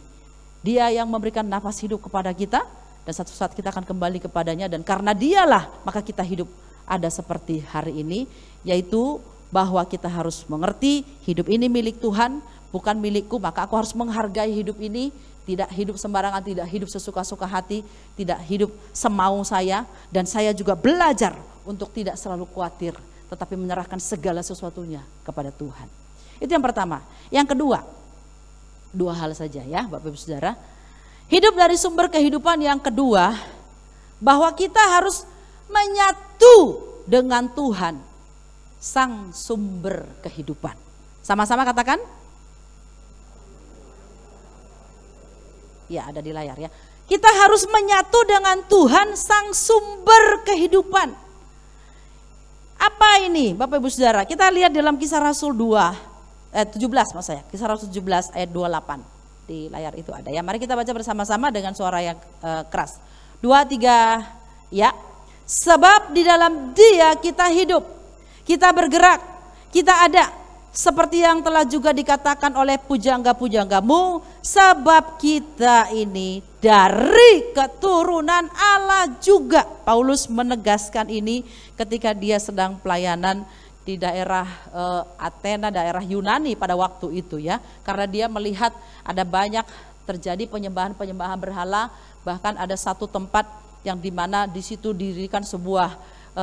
B: Dia yang memberikan nafas hidup kepada kita, dan satu saat kita akan kembali kepadanya, dan karena Dialah maka kita hidup ada seperti hari ini, yaitu bahwa kita harus mengerti hidup ini milik Tuhan, bukan milikku, maka aku harus menghargai hidup ini, tidak hidup sembarangan, tidak hidup sesuka-suka hati, tidak hidup semau saya, dan saya juga belajar untuk tidak selalu khawatir, tetapi menyerahkan segala sesuatunya kepada Tuhan. Itu yang pertama. Yang kedua, dua hal saja ya Bapak Ibu Saudara. Hidup dari sumber kehidupan yang kedua, bahwa kita harus menyatu dengan Tuhan, Sang sumber kehidupan. Sama-sama katakan. Ya, ada di layar ya. Kita harus menyatu dengan Tuhan, Sang sumber kehidupan. Apa ini Bapak Ibu Saudara? Kita lihat dalam Kisah Rasul 17 maksud saya. Kisah Rasul 17 ayat 28. Di layar itu ada ya. Mari kita baca bersama-sama dengan suara yang keras. 2, 3, ya. Sebab di dalam Dia kita hidup, kita bergerak, kita ada. Seperti yang telah juga dikatakan oleh pujangga-pujanggamu, sebab kita ini dari keturunan Allah juga. Paulus menegaskan ini ketika dia sedang pelayanan di daerah Athena, daerah Yunani pada waktu itu ya. Karena dia melihat ada banyak terjadi penyembahan-penyembahan berhala, bahkan ada satu tempat yang dimana di situ didirikan sebuah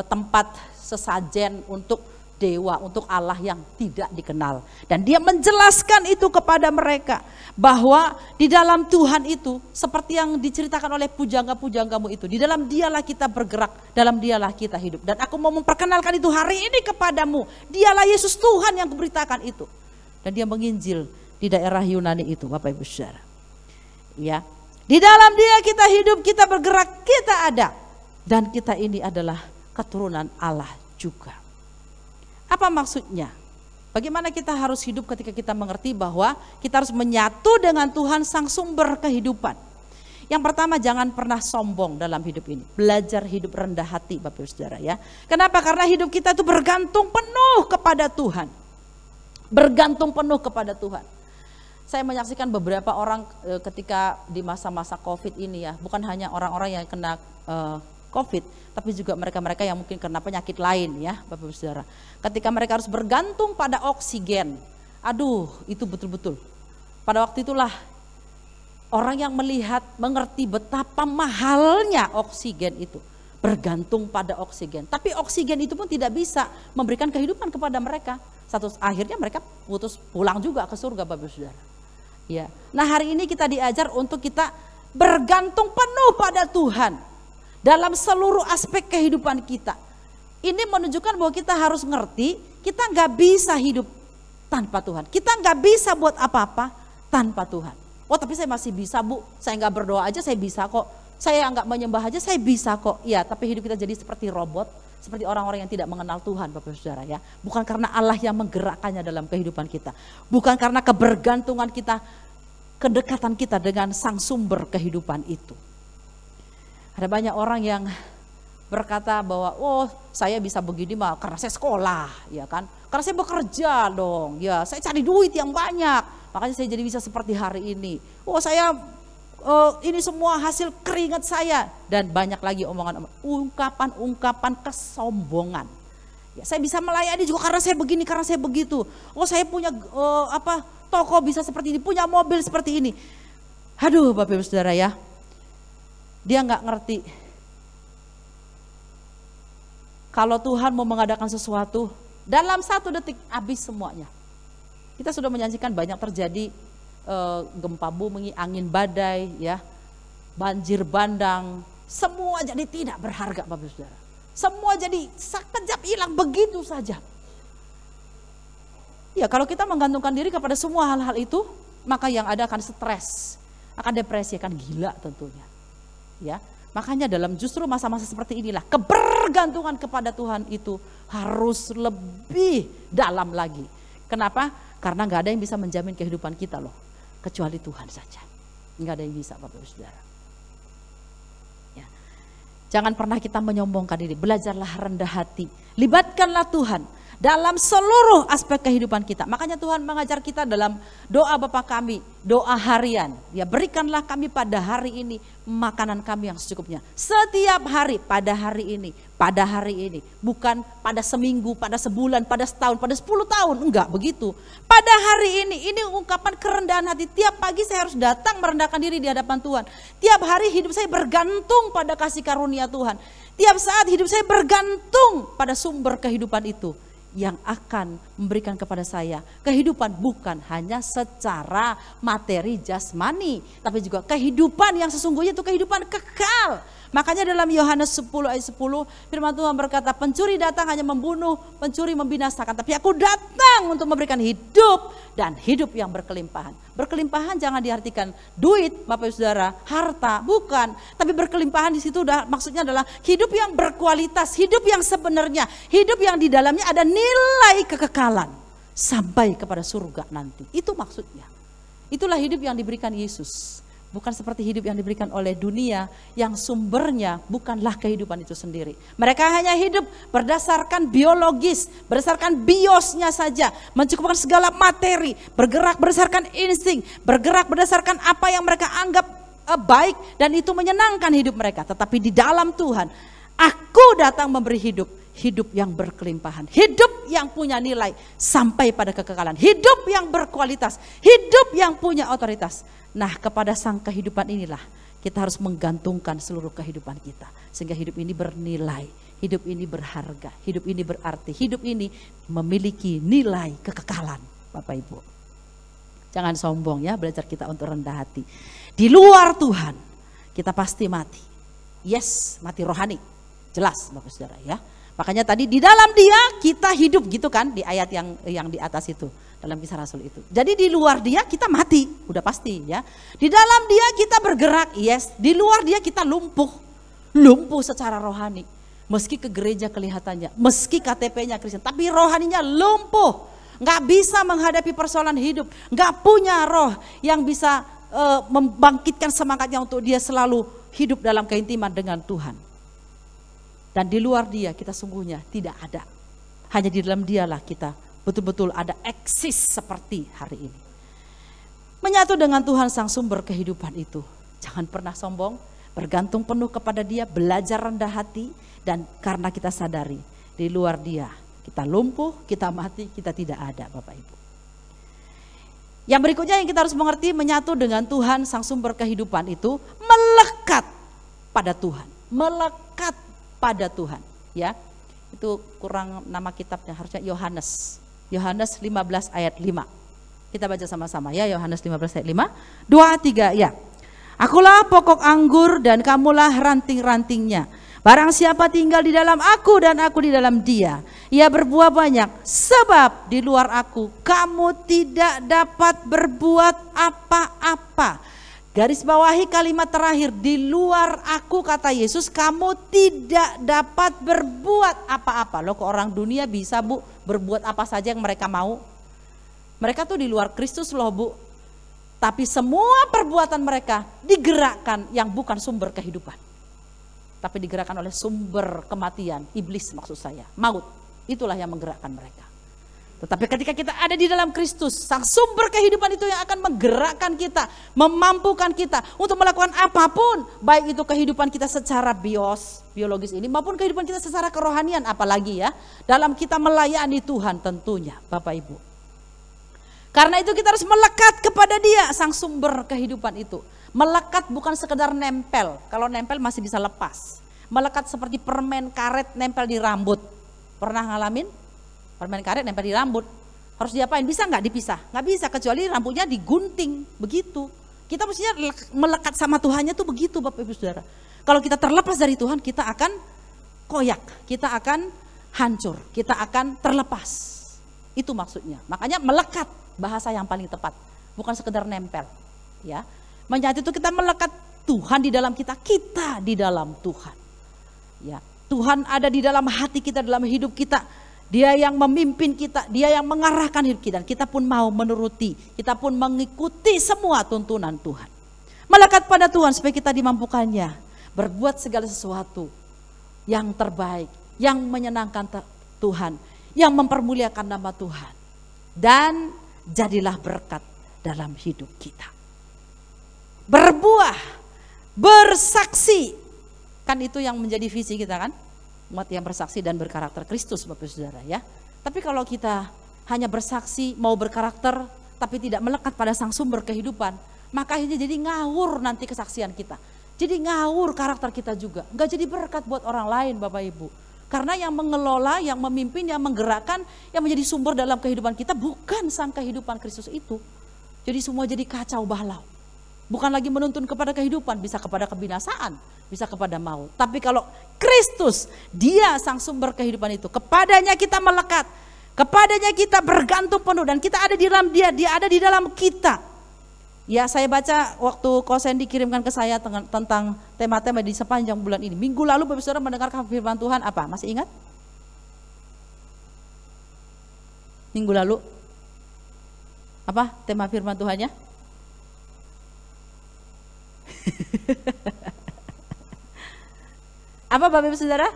B: tempat sesajen untuk dewa, untuk Allah yang tidak dikenal. Dan dia menjelaskan itu kepada mereka, bahwa di dalam Tuhan itu seperti yang diceritakan oleh pujangga-pujanggamu itu, di dalam Dialah kita bergerak, dalam Dialah kita hidup. Dan aku mau memperkenalkan itu hari ini kepadamu, Dialah Yesus Tuhan yang kuberitakan itu. Dan dia menginjil di daerah Yunani itu Bapak Ibu Saudara. Ya, di dalam Dia kita hidup, kita bergerak, kita ada. Dan kita ini adalah keturunan Allah juga. Apa maksudnya? Bagaimana kita harus hidup ketika kita mengerti bahwa kita harus menyatu dengan Tuhan Sang sumber kehidupan. Yang pertama, jangan pernah sombong dalam hidup ini. Belajar hidup rendah hati Bapak Ibu Saudara ya. Kenapa? Karena hidup kita itu bergantung penuh kepada Tuhan. Bergantung penuh kepada Tuhan. Saya menyaksikan beberapa orang ketika di masa-masa COVID ini ya. Bukan hanya orang-orang yang kena COVID, tapi juga mereka-mereka yang mungkin kena penyakit lain ya Bapak Ibu Saudara. Ketika mereka harus bergantung pada oksigen, aduh itu betul-betul. Pada waktu itulah orang yang melihat, mengerti betapa mahalnya oksigen itu. Bergantung pada oksigen. Tapi oksigen itu pun tidak bisa memberikan kehidupan kepada mereka. Akhirnya mereka putus pulang juga ke surga Bapak Ibu Saudara. Ya. Nah hari ini kita diajar untuk kita bergantung penuh pada Tuhan. Dalam seluruh aspek kehidupan kita. Ini menunjukkan bahwa kita harus ngerti, kita nggak bisa hidup tanpa Tuhan. Kita nggak bisa buat apa-apa tanpa Tuhan. Oh tapi saya masih bisa Bu, saya nggak berdoa aja saya bisa kok. Saya nggak menyembah aja saya bisa kok. Ya tapi hidup kita jadi seperti robot, seperti orang-orang yang tidak mengenal Tuhan Bapak Saudara ya. Bukan karena Allah yang menggerakkannya dalam kehidupan kita. Bukan karena kebergantungan kita, kedekatan kita dengan Sang sumber kehidupan itu. Ada banyak orang yang berkata bahwa oh saya bisa begini mah karena saya sekolah ya kan, karena saya bekerja dong ya, saya cari duit yang banyak makanya saya jadi bisa seperti hari ini. Oh saya ini semua hasil keringat saya, dan banyak lagi omongan ungkapan kesombongan. Ya, saya bisa melayani juga karena saya begini, karena saya begitu. Oh saya punya toko bisa seperti ini, punya mobil seperti ini. Aduh Bapak Ibu Saudara ya. Dia nggak ngerti kalau Tuhan mau mengadakan sesuatu dalam 1 detik habis semuanya. Kita sudah menyaksikan banyak terjadi gempa bumi, angin badai, ya, banjir bandang, semua jadi tidak berharga Bapak Saudara. Semua jadi sekejap hilang begitu saja. Ya kalau kita menggantungkan diri kepada semua hal-hal itu, maka yang ada akan stres, akan depresi, akan gila tentunya. Ya, makanya dalam justru masa-masa seperti inilah kebergantungan kepada Tuhan itu harus lebih dalam lagi. Kenapa? Karena nggak ada yang bisa menjamin kehidupan kita loh, kecuali Tuhan saja. Nggak ada yang bisa Bapak Ibu Saudara. Ya. Jangan pernah kita menyombongkan diri, belajarlah rendah hati, libatkanlah Tuhan. dalam seluruh aspek kehidupan kita. Makanya Tuhan mengajar kita dalam doa Bapa kami, doa harian. Ya, berikanlah kami pada hari ini makanan kami yang secukupnya. Setiap hari, pada hari ini, pada hari ini. Bukan pada seminggu, pada sebulan, pada setahun, pada 10 tahun. Enggak begitu. Pada hari ini ungkapan kerendahan hati. Tiap pagi saya harus datang merendahkan diri di hadapan Tuhan. Tiap hari hidup saya bergantung pada kasih karunia Tuhan. Tiap saat hidup saya bergantung pada sumber kehidupan itu yang akan memberikan kepada saya kehidupan, bukan hanya secara materi jasmani, tapi juga kehidupan yang sesungguhnya itu kehidupan kekal. Makanya dalam Yohanes 10 ayat 10 firman Tuhan berkata, pencuri datang hanya membunuh, pencuri membinasakan, tapi aku datang untuk memberikan hidup dan hidup yang berkelimpahan. Berkelimpahan jangan diartikan duit, Bapak Ibu Saudara, harta, bukan. Tapi berkelimpahan di situ maksudnya adalah hidup yang berkualitas, hidup yang sebenarnya, hidup yang di dalamnya ada nilai kekekalan sampai kepada surga nanti. Itu maksudnya. Itulah hidup yang diberikan Yesus. Bukan seperti hidup yang diberikan oleh dunia yang sumbernya bukanlah kehidupan itu sendiri. Mereka hanya hidup berdasarkan biologis, berdasarkan biosnya saja, mencukupkan segala materi, bergerak berdasarkan insting, bergerak berdasarkan apa yang mereka anggap baik dan itu menyenangkan hidup mereka. Tetapi di dalam Tuhan, aku datang memberi hidup yang berkelimpahan, hidup yang punya nilai sampai pada kekekalan, hidup yang berkualitas, hidup yang punya otoritas. Nah, kepada sang kehidupan inilah kita harus menggantungkan seluruh kehidupan kita. Sehingga hidup ini bernilai, hidup ini berharga, hidup ini berarti, hidup ini memiliki nilai kekekalan. Bapak Ibu, jangan sombong ya, belajar kita untuk rendah hati. Di luar Tuhan kita pasti mati. Yes, mati rohani. Jelas Bapak Saudara ya. Makanya tadi di dalam Dia kita hidup gitu kan, di ayat yang di atas itu, dalam Kisah Rasul itu. Jadi di luar Dia kita mati, udah pasti ya. Di dalam Dia kita bergerak, yes. Di luar Dia kita lumpuh secara rohani. Meski ke gereja kelihatannya, meski KTP-nya Kristen, tapi rohaninya lumpuh. Nggak bisa menghadapi persoalan hidup, nggak punya roh yang bisa membangkitkan semangatnya untuk dia selalu hidup dalam keintiman dengan Tuhan. Dan di luar Dia kita sungguhnya tidak ada. Hanya di dalam Dialah kita betul-betul ada eksis seperti hari ini. Menyatu dengan Tuhan sang sumber kehidupan itu. Jangan pernah sombong, bergantung penuh kepada Dia, belajar rendah hati. Dan karena kita sadari di luar Dia kita lumpuh, kita mati, kita tidak ada Bapak Ibu. Yang berikutnya yang kita harus mengerti, menyatu dengan Tuhan sang sumber kehidupan itu melekat pada Tuhan. Melekat pada Tuhan ya. Itu kurang nama kitabnya, harusnya Yohanes 15 ayat 5. Kita baca sama-sama ya, Yohanes 15 ayat 5. 2, 3 ya. Akulah pokok anggur dan kamulah ranting-rantingnya. Barang siapa tinggal di dalam aku dan aku di dalam dia, ia berbuah banyak. Sebab di luar aku kamu tidak dapat berbuat apa-apa. Garis bawahi kalimat terakhir, di luar aku kata Yesus kamu tidak dapat berbuat apa-apa. Loh, kok orang dunia bisa Bu berbuat apa saja yang mereka mau? Mereka tuh di luar Kristus loh Bu. Tapi semua perbuatan mereka digerakkan yang bukan sumber kehidupan. Tapi digerakkan oleh sumber kematian, iblis maksud saya, maut. Itulah yang menggerakkan mereka. Tetapi ketika kita ada di dalam Kristus, sang sumber kehidupan itu yang akan menggerakkan kita, memampukan kita untuk melakukan apapun, baik itu kehidupan kita secara biologis ini maupun kehidupan kita secara kerohanian, apalagi ya dalam kita melayani Tuhan tentunya Bapak Ibu. Karena itu kita harus melekat kepada Dia, sang sumber kehidupan itu. Melekat bukan sekedar nempel, kalau nempel masih bisa lepas. Melekat seperti permen karet nempel di rambut. Pernah ngalamin? Permen karet nempel di rambut, harus diapain? Bisa nggak dipisah? Nggak bisa, kecuali rambutnya digunting, begitu. Kita mestinya melekat sama Tuhannya tuh begitu Bapak Ibu Saudara. Kalau kita terlepas dari Tuhan, kita akan koyak, kita akan hancur, kita akan terlepas. Itu maksudnya. Makanya melekat, bahasa yang paling tepat, bukan sekedar nempel. Ya, menyatu itu kita melekat Tuhan di dalam kita, kita di dalam Tuhan. Ya, Tuhan ada di dalam hati kita, dalam hidup kita. Dia yang memimpin kita, Dia yang mengarahkan hidup kita. Dan kita pun mau menuruti, kita pun mengikuti semua tuntunan Tuhan. Melekat pada Tuhan supaya kita dimampukannya berbuat segala sesuatu yang terbaik, yang menyenangkan Tuhan, yang mempermuliakan nama Tuhan. Dan jadilah berkat dalam hidup kita. Berbuah, bersaksi. Kan itu yang menjadi visi kita kan? Umat yang bersaksi dan berkarakter Kristus Bapak Saudara ya. Tapi kalau kita hanya bersaksi, mau berkarakter, tapi tidak melekat pada sang sumber kehidupan, maka akhirnya jadi ngawur nanti kesaksian kita. Jadi ngawur karakter kita juga. Enggak jadi berkat buat orang lain Bapak Ibu. Karena yang mengelola, yang memimpin, yang menggerakkan, yang menjadi sumber dalam kehidupan kita bukan sang kehidupan Kristus itu. Jadi semua jadi kacau balau. Bukan lagi menuntun kepada kehidupan, bisa kepada kebinasaan, bisa kepada maut. Tapi kalau Kristus, dia sang sumber kehidupan itu, kepadanya kita melekat, kepadanya kita bergantung penuh, dan kita ada di dalam dia, dia ada di dalam kita. Ya, saya baca waktu Kosen dikirimkan ke saya tentang tema-tema di sepanjang bulan ini. Minggu lalu Bapak Saudara mendengarkan firman Tuhan apa? Masih ingat? Minggu lalu apa tema firman Tuhannya? Apa Bapak Ibu Saudara?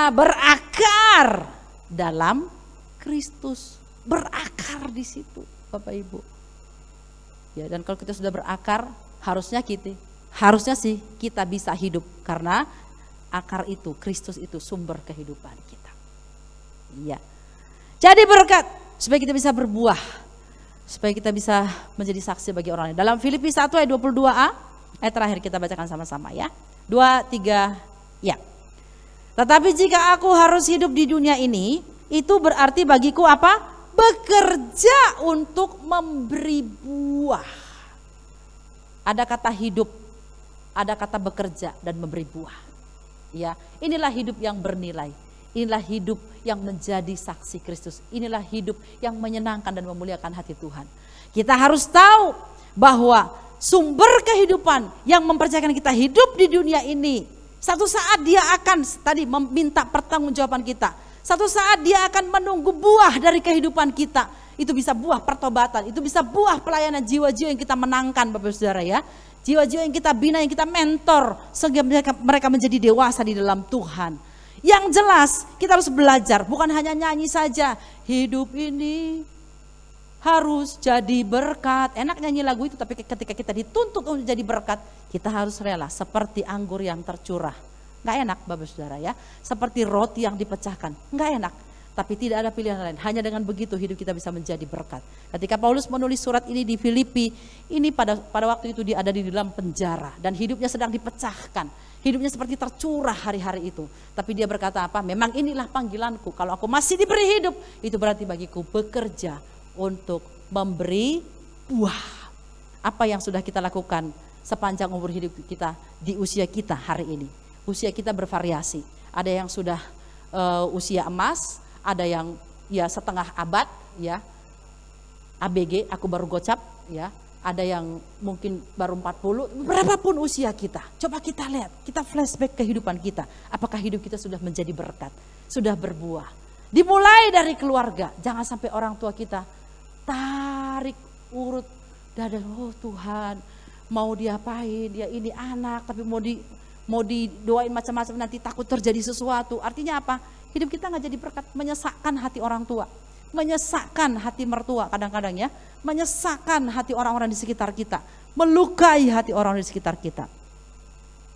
B: Berakar dalam Kristus. Berakar di situ Bapak Ibu. Ya, dan kalau kita sudah berakar, harusnya sih kita bisa hidup karena akar itu, Kristus itu sumber kehidupan kita. Iya. Jadi berkat supaya kita bisa berbuah, supaya kita bisa menjadi saksi bagi orang lain. Dalam Filipi 1 ayat 22a, ayat terakhir kita bacakan sama-sama ya. 2, 3, ya. Tetapi jika aku harus hidup di dunia ini, itu berarti bagiku apa? Bekerja untuk memberi buah. Ada kata hidup, ada kata bekerja dan memberi buah. Ya, inilah hidup yang bernilai. Inilah hidup yang menjadi saksi Kristus. Inilah hidup yang menyenangkan dan memuliakan hati Tuhan. Kita harus tahu bahwa sumber kehidupan yang mempercayakan kita hidup di dunia ini, satu saat dia akan tadi meminta pertanggungjawaban kita. Satu saat dia akan menunggu buah dari kehidupan kita. Itu bisa buah pertobatan, itu bisa buah pelayanan jiwa-jiwa yang kita menangkan Bapak Saudara ya. Jiwa-jiwa yang kita bina, yang kita mentor sehingga mereka menjadi dewasa di dalam Tuhan. Yang jelas kita harus belajar, bukan hanya nyanyi saja. Hidup ini harus jadi berkat. Enak nyanyi lagu itu, tapi ketika kita dituntut untuk jadi berkat, kita harus rela seperti anggur yang tercurah. Nggak enak Bapak Saudara ya, seperti roti yang dipecahkan, nggak enak. Tapi tidak ada pilihan lain, hanya dengan begitu hidup kita bisa menjadi berkat. Ketika Paulus menulis surat ini di Filipi, ini pada waktu itu dia ada di dalam penjara dan hidupnya sedang dipecahkan. Hidupnya seperti tercurah hari-hari itu. Tapi dia berkata apa? Memang inilah panggilanku, kalau aku masih diberi hidup, itu berarti bagiku bekerja untuk memberi buah. Apa yang sudah kita lakukan sepanjang umur hidup kita di usia kita hari ini? Usia kita bervariasi, ada yang sudah usia emas, ada yang ya setengah abad ya, ABG aku baru gocap ya, ada yang mungkin baru 40, berapapun usia kita. Coba kita lihat, kita flashback kehidupan kita, apakah hidup kita sudah menjadi berkat, sudah berbuah. Dimulai dari keluarga, jangan sampai orang tua kita tarik urut dada, oh Tuhan mau diapain, ya ini anak tapi mau didoain macam-macam nanti takut terjadi sesuatu. Artinya apa? Hidup kita nggak jadi berkat, menyesakkan hati orang tua, menyesakkan hati mertua kadang-kadang ya, menyesakkan hati orang-orang di sekitar kita, melukai hati orang di sekitar kita.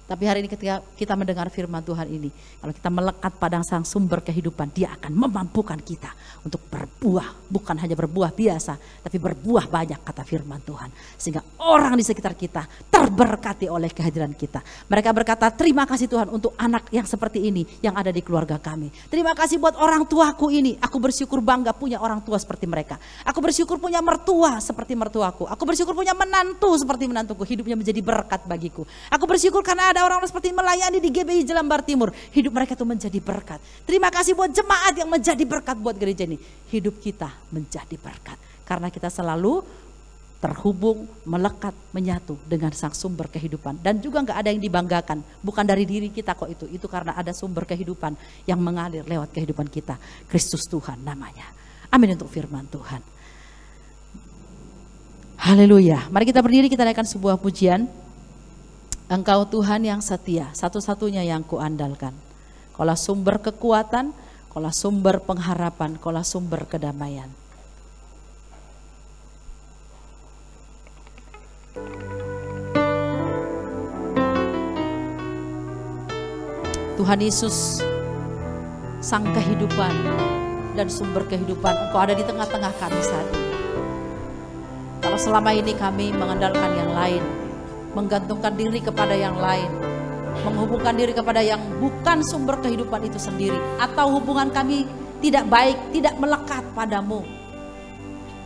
B: Tapi hari ini ketika kita mendengar firman Tuhan ini, kalau kita melekat pada sang sumber kehidupan, dia akan memampukan kita untuk berbuah. Bukan hanya berbuah biasa, tapi berbuah banyak kata firman Tuhan. Sehingga orang di sekitar kita terberkati oleh kehadiran kita. Mereka berkata, terima kasih Tuhan untuk anak yang seperti ini yang ada di keluarga kami. Terima kasih buat orang tuaku ini, aku bersyukur bangga punya orang tua seperti mereka. Aku bersyukur punya mertua seperti mertuaku. Aku bersyukur punya menantu seperti menantuku, hidupnya menjadi berkat bagiku. Aku bersyukur karena ada orang-orang seperti melayani di GBI Jelambar Timur, hidup mereka itu menjadi berkat. Terima kasih buat jemaat yang menjadi berkat buat gereja ini. Hidup kita menjadi berkat karena kita selalu terhubung, melekat, menyatu dengan sang sumber kehidupan. Dan juga gak ada yang dibanggakan, bukan dari diri kita kok itu karena ada sumber kehidupan yang mengalir lewat kehidupan kita. Kristus Tuhan namanya. Amin untuk firman Tuhan. Haleluya. Mari kita berdiri, kita naikkan sebuah pujian. Engkau Tuhan yang setia, satu-satunya yang kuandalkan. Kaulah sumber kekuatan, Kaulah sumber pengharapan, kaulah sumber kedamaian. Tuhan Yesus, Sang kehidupan dan sumber kehidupan, Engkau ada di tengah-tengah kami saat ini. Kalau selama ini kami mengandalkan yang lain, menggantungkan diri kepada yang lain, menghubungkan diri kepada yang bukan sumber kehidupan itu sendiri, atau hubungan kami tidak baik, tidak melekat padamu,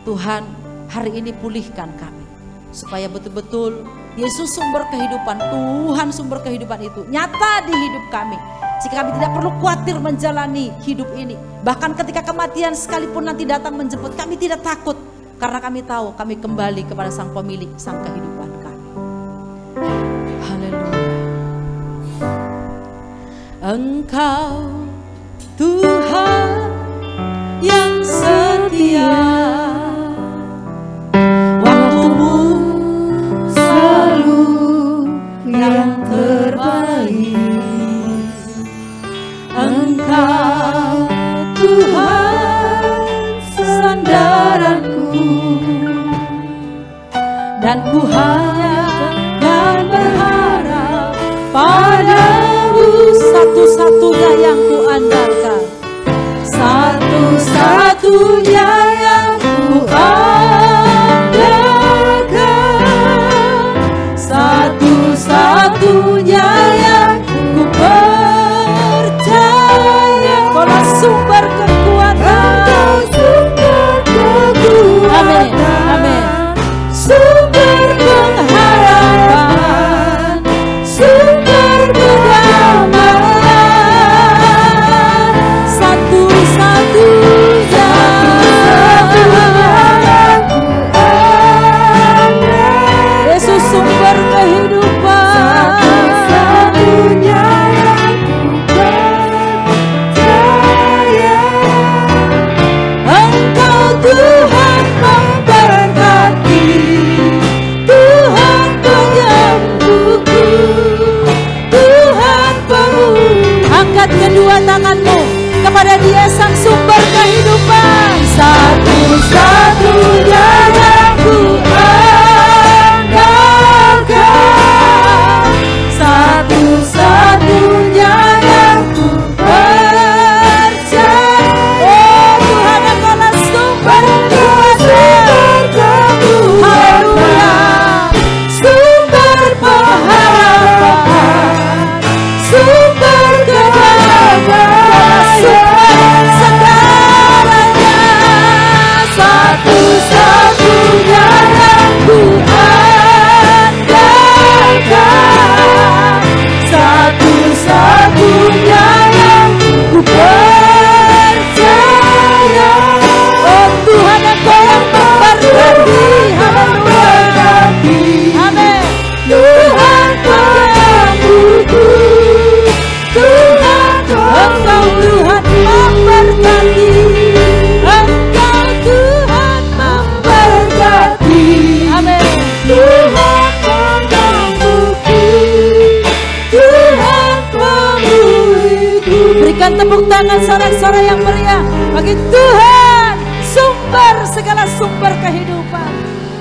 B: Tuhan, hari ini pulihkan kami, supaya betul-betul Yesus sumber kehidupan, Tuhan sumber kehidupan itu nyata di hidup kami. Jika kami tidak perlu khawatir menjalani hidup ini, bahkan ketika kematian sekalipun nanti datang menjemput, kami tidak takut, karena kami tahu kami kembali kepada Sang Pemilik, Sang kehidupan kami. Haleluya. Engkau Tuhan yang setia, waktumu selalu yang terbaik. Engkau Tuhan sandaranku, dan ku hanya akan berharap padamu, satu-satunya yang ku andalkan, satu-satunya yang ku andalkan, satu-satunya yang ku percaya. Kaulah sumber kekuatan, amin, amin. Sumber pengharapan, sumber kedamaian, satu-satunya Yesus sumber kehidupan, satu-satunya yang percaya. Engkau Tuhan memberkati, Tuhan penyembuhku, Tuhan pemulih. Angkat kedua tanganmu kepada Dia, Sang sumber kehidupan, satu-satunya yang ku andalkan, satu-satunya yang ku percaya. Oh Tuhan, Engkaulah sumber kekuatan, haleluya, sumber pengharapan, sumber kedamaian, sumber segalanya, satu-satunya yang ku andalkan, satu-satunya yang ku percaya. Oh Tuhan, Engkau yang memberkati, haleluya, amin. Tuhan penyembuhku, Tuhan, Engkau Tuhan memberkati, Engkau Tuhan memberkati, amin. Tuhan penyembuhku, Tuhan pemulihku. Berikan tepuk tangan sorak-sorai yang meriah bagi Tuhan, sumber segala sumber kehidupan.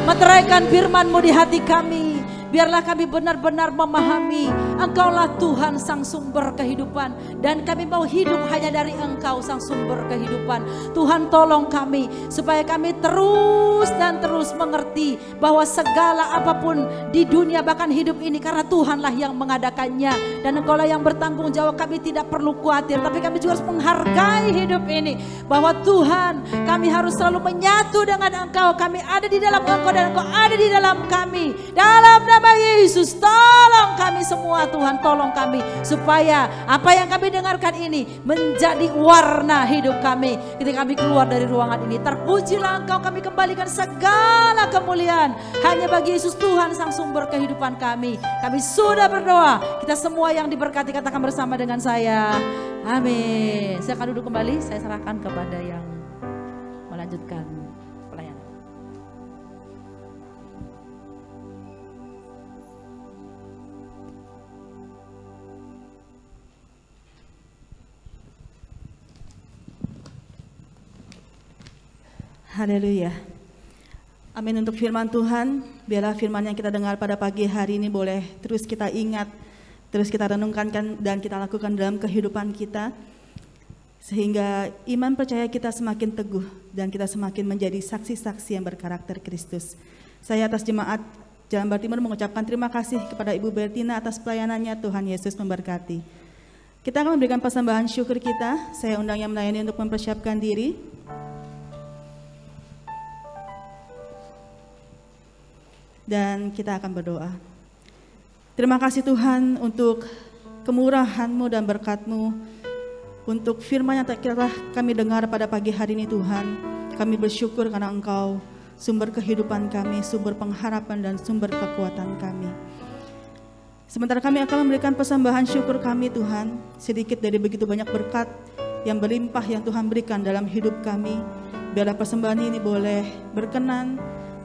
B: Meteraikan firman-Mu di hati kami. Biarlah kami benar-benar memahami Engkaulah Tuhan Sang sumber kehidupan, dan kami mau hidup hanya dari Engkau Sang sumber kehidupan. Tuhan tolong kami supaya kami terus dan terus mengerti bahwa segala apapun di dunia, bahkan hidup ini, karena Tuhanlah yang mengadakannya, dan Engkaulah yang bertanggung jawab. Kami tidak perlu khawatir, tapi kami juga harus menghargai hidup ini, bahwa Tuhan, kami harus selalu menyatu dengan Engkau. Kami ada di dalam Engkau dan Engkau ada di dalam kami. Dalam nama Yesus, tolong kami semua Tuhan, tolong kami supaya apa yang kami dengarkan ini menjadi warna hidup kami ketika kami keluar dari ruangan ini. Terpujilah Engkau, kami kembalikan segala kemuliaan hanya bagi Yesus Tuhan, Sang sumber kehidupan kami. Kami sudah berdoa, kita semua yang diberkati katakan bersama dengan saya, amin. Silakan duduk kembali, saya serahkan kepada yang melanjutkan pelayanan.
A: Haleluya. Amin untuk firman Tuhan. Biarlah firman yang kita dengar pada pagi hari ini boleh terus kita ingat, terus kita renungkan dan kita lakukan dalam kehidupan kita. Sehingga iman percaya kita semakin teguh dan kita semakin menjadi saksi-saksi yang berkarakter Kristus. Saya atas jemaat Jalan Timur mengucapkan terima kasih kepada Ibu Bertina atas pelayanannya. Tuhan Yesus memberkati. Kita akan memberikan persembahan syukur kita. Saya undang yang melayani untuk mempersiapkan diri. Dan kita akan berdoa. Terima kasih Tuhan untuk kemurahan-Mu dan berkat-Mu, untuk firman yang telah kami dengar pada pagi hari ini Tuhan. Kami bersyukur karena Engkau sumber kehidupan kami, sumber pengharapan dan sumber kekuatan kami. Sementara kami akan memberikan persembahan syukur kami Tuhan, sedikit dari begitu banyak berkat yang berlimpah yang Tuhan berikan dalam hidup kami. Biarlah persembahan ini boleh berkenan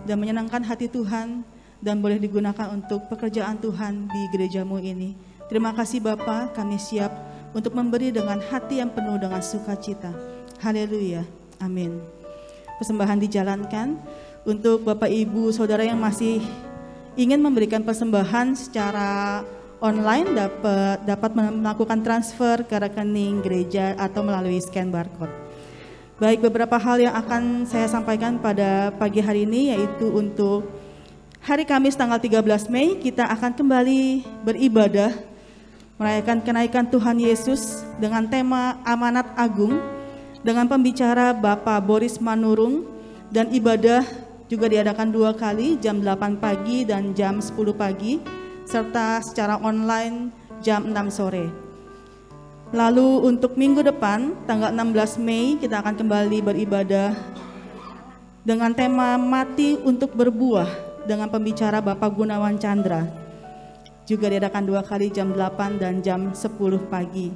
A: dan menyenangkan hati Tuhan, dan boleh digunakan untuk pekerjaan Tuhan di gereja-Mu ini. Terima kasih Bapa, kami siap untuk memberi dengan hati yang penuh dengan sukacita. Haleluya, amin. Persembahan dijalankan. Untuk Bapak Ibu Saudara yang masih ingin memberikan persembahan secara online, dapat melakukan transfer ke rekening gereja atau melalui scan barcode. Baik, beberapa hal yang akan saya sampaikan pada pagi hari ini, yaitu untuk hari Kamis tanggal 13 Mei kita akan kembali beribadah merayakan kenaikan Tuhan Yesus dengan tema Amanat Agung dengan pembicara Bapak Boris Manurung, dan ibadah juga diadakan 2 kali, jam 8 pagi dan jam 10 pagi, serta secara online jam 6 sore. Lalu untuk minggu depan, tanggal 16 Mei, kita akan kembali beribadah dengan tema Mati untuk Berbuah dengan pembicara Bapak Gunawan Chandra. Juga diadakan 2 kali, jam 8 dan jam 10 pagi.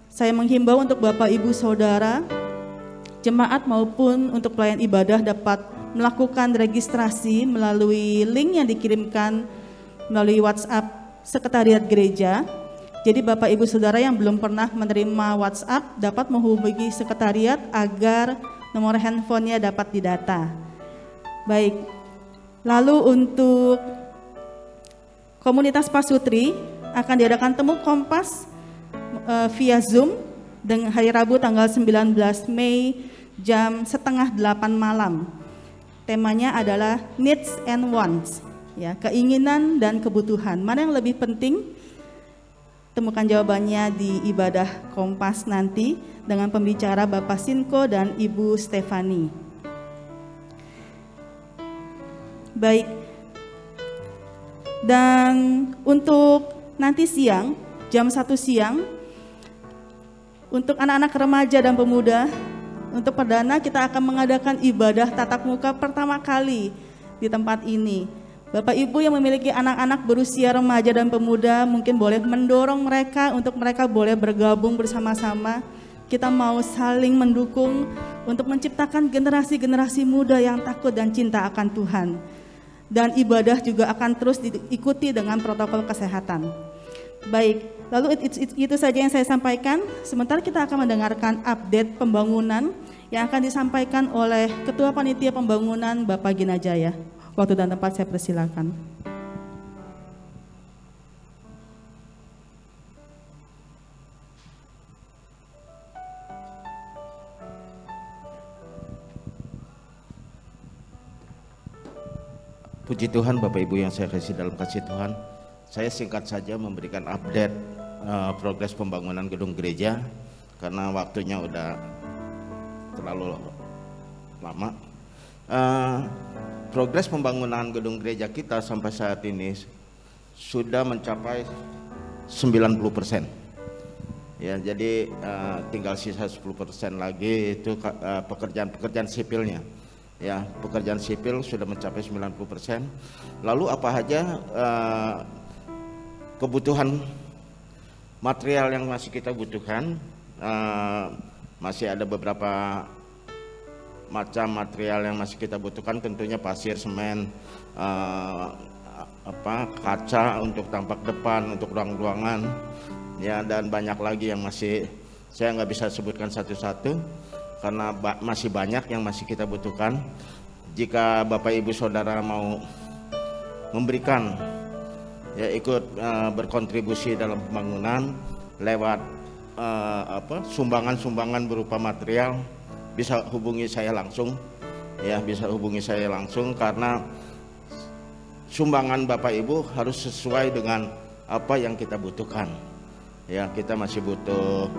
A: Saya menghimbau untuk Bapak Ibu Saudara, jemaat maupun untuk pelayan ibadah dapat melakukan registrasi melalui link yang dikirimkan melalui WhatsApp Sekretariat Gereja. Jadi Bapak Ibu Saudara yang belum pernah menerima WhatsApp dapat menghubungi sekretariat agar nomor handphonenya dapat didata. Baik, lalu untuk komunitas Pasutri akan diadakan temu kompas via Zoom dengan hari Rabu tanggal 19 Mei jam 7:30 malam. Temanya adalah Needs and Wants, ya, keinginan dan kebutuhan. Mana yang lebih penting? Temukan jawabannya di ibadah Kompas nanti dengan pembicara Bapak Sinko dan Ibu Stefani. Baik, dan untuk nanti siang, jam 1 siang, untuk anak-anak remaja dan pemuda, untuk perdana kita akan mengadakan ibadah tatap muka pertama kali di tempat ini. Bapak Ibu yang memiliki anak-anak berusia remaja dan pemuda mungkin boleh mendorong mereka untuk mereka boleh bergabung bersama-sama. Kita mau saling mendukung untuk menciptakan generasi-generasi muda yang takut dan cinta akan Tuhan. Dan ibadah juga akan terus diikuti dengan protokol kesehatan. Baik, lalu itu saja yang saya sampaikan. Sementara kita akan mendengarkan update pembangunan yang akan disampaikan oleh Ketua Panitia Pembangunan Bapak Ginajaya. Waktu dan tempat saya persilakan.
C: Puji Tuhan, Bapak Ibu yang saya kasih dalam kasih Tuhan. Saya singkat saja memberikan update progres pembangunan gedung gereja karena waktunya udah terlalu lama. Progres pembangunan gedung gereja kita sampai saat ini sudah mencapai 90%. Ya, jadi tinggal sisa 10% lagi itu pekerjaan sipilnya. Ya, pekerjaan sipil sudah mencapai 90%. Lalu apa aja kebutuhan material yang masih kita butuhkan? Masih ada beberapa macam material yang masih kita butuhkan, tentunya pasir, semen, kaca untuk tampak depan, untuk ruang-ruangan, ya, dan banyak lagi yang masih saya nggak bisa sebutkan satu-satu. karena masih banyak yang masih kita butuhkan. Jika Bapak Ibu Saudara mau memberikan, ya ikut berkontribusi dalam pembangunan lewat sumbangan-sumbangan berupa material, bisa hubungi saya langsung, ya bisa hubungi saya langsung, karena sumbangan Bapak Ibu harus sesuai dengan apa yang kita butuhkan. Ya, kita masih butuh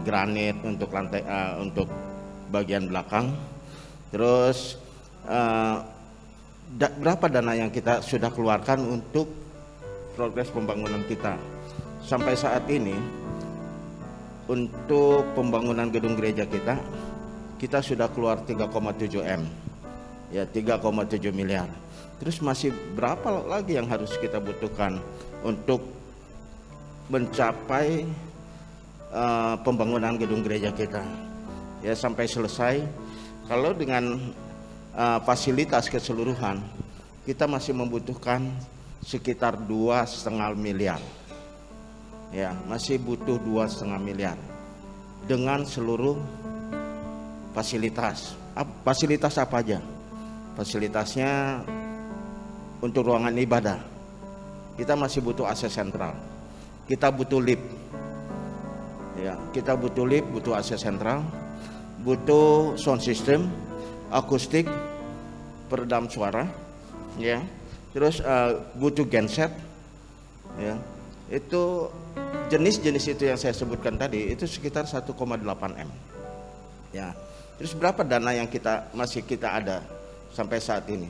C: granit untuk lantai, untuk bagian belakang. Terus berapa dana yang kita sudah keluarkan untuk progres pembangunan kita sampai saat ini. Untuk pembangunan gedung gereja kita sudah keluar 3,7 M, ya 3,7 miliar. Terus masih berapa lagi yang harus kita butuhkan untuk mencapai pembangunan gedung gereja kita, ya sampai selesai. Kalau dengan fasilitas keseluruhan, kita masih membutuhkan sekitar 2,5 miliar. Ya, masih butuh 2,5 miliar dengan seluruh fasilitas. Fasilitas apa aja? Fasilitasnya untuk ruangan ibadah, kita masih butuh AC sentral, kita butuh lift. Ya, kita butuh lift, butuh AC sentral, butuh sound system, akustik, peredam suara, ya. Terus butuh genset, ya. Itu jenis-jenis itu yang saya sebutkan tadi itu sekitar 1,8 M. Ya. Terus berapa dana yang masih kita ada sampai saat ini?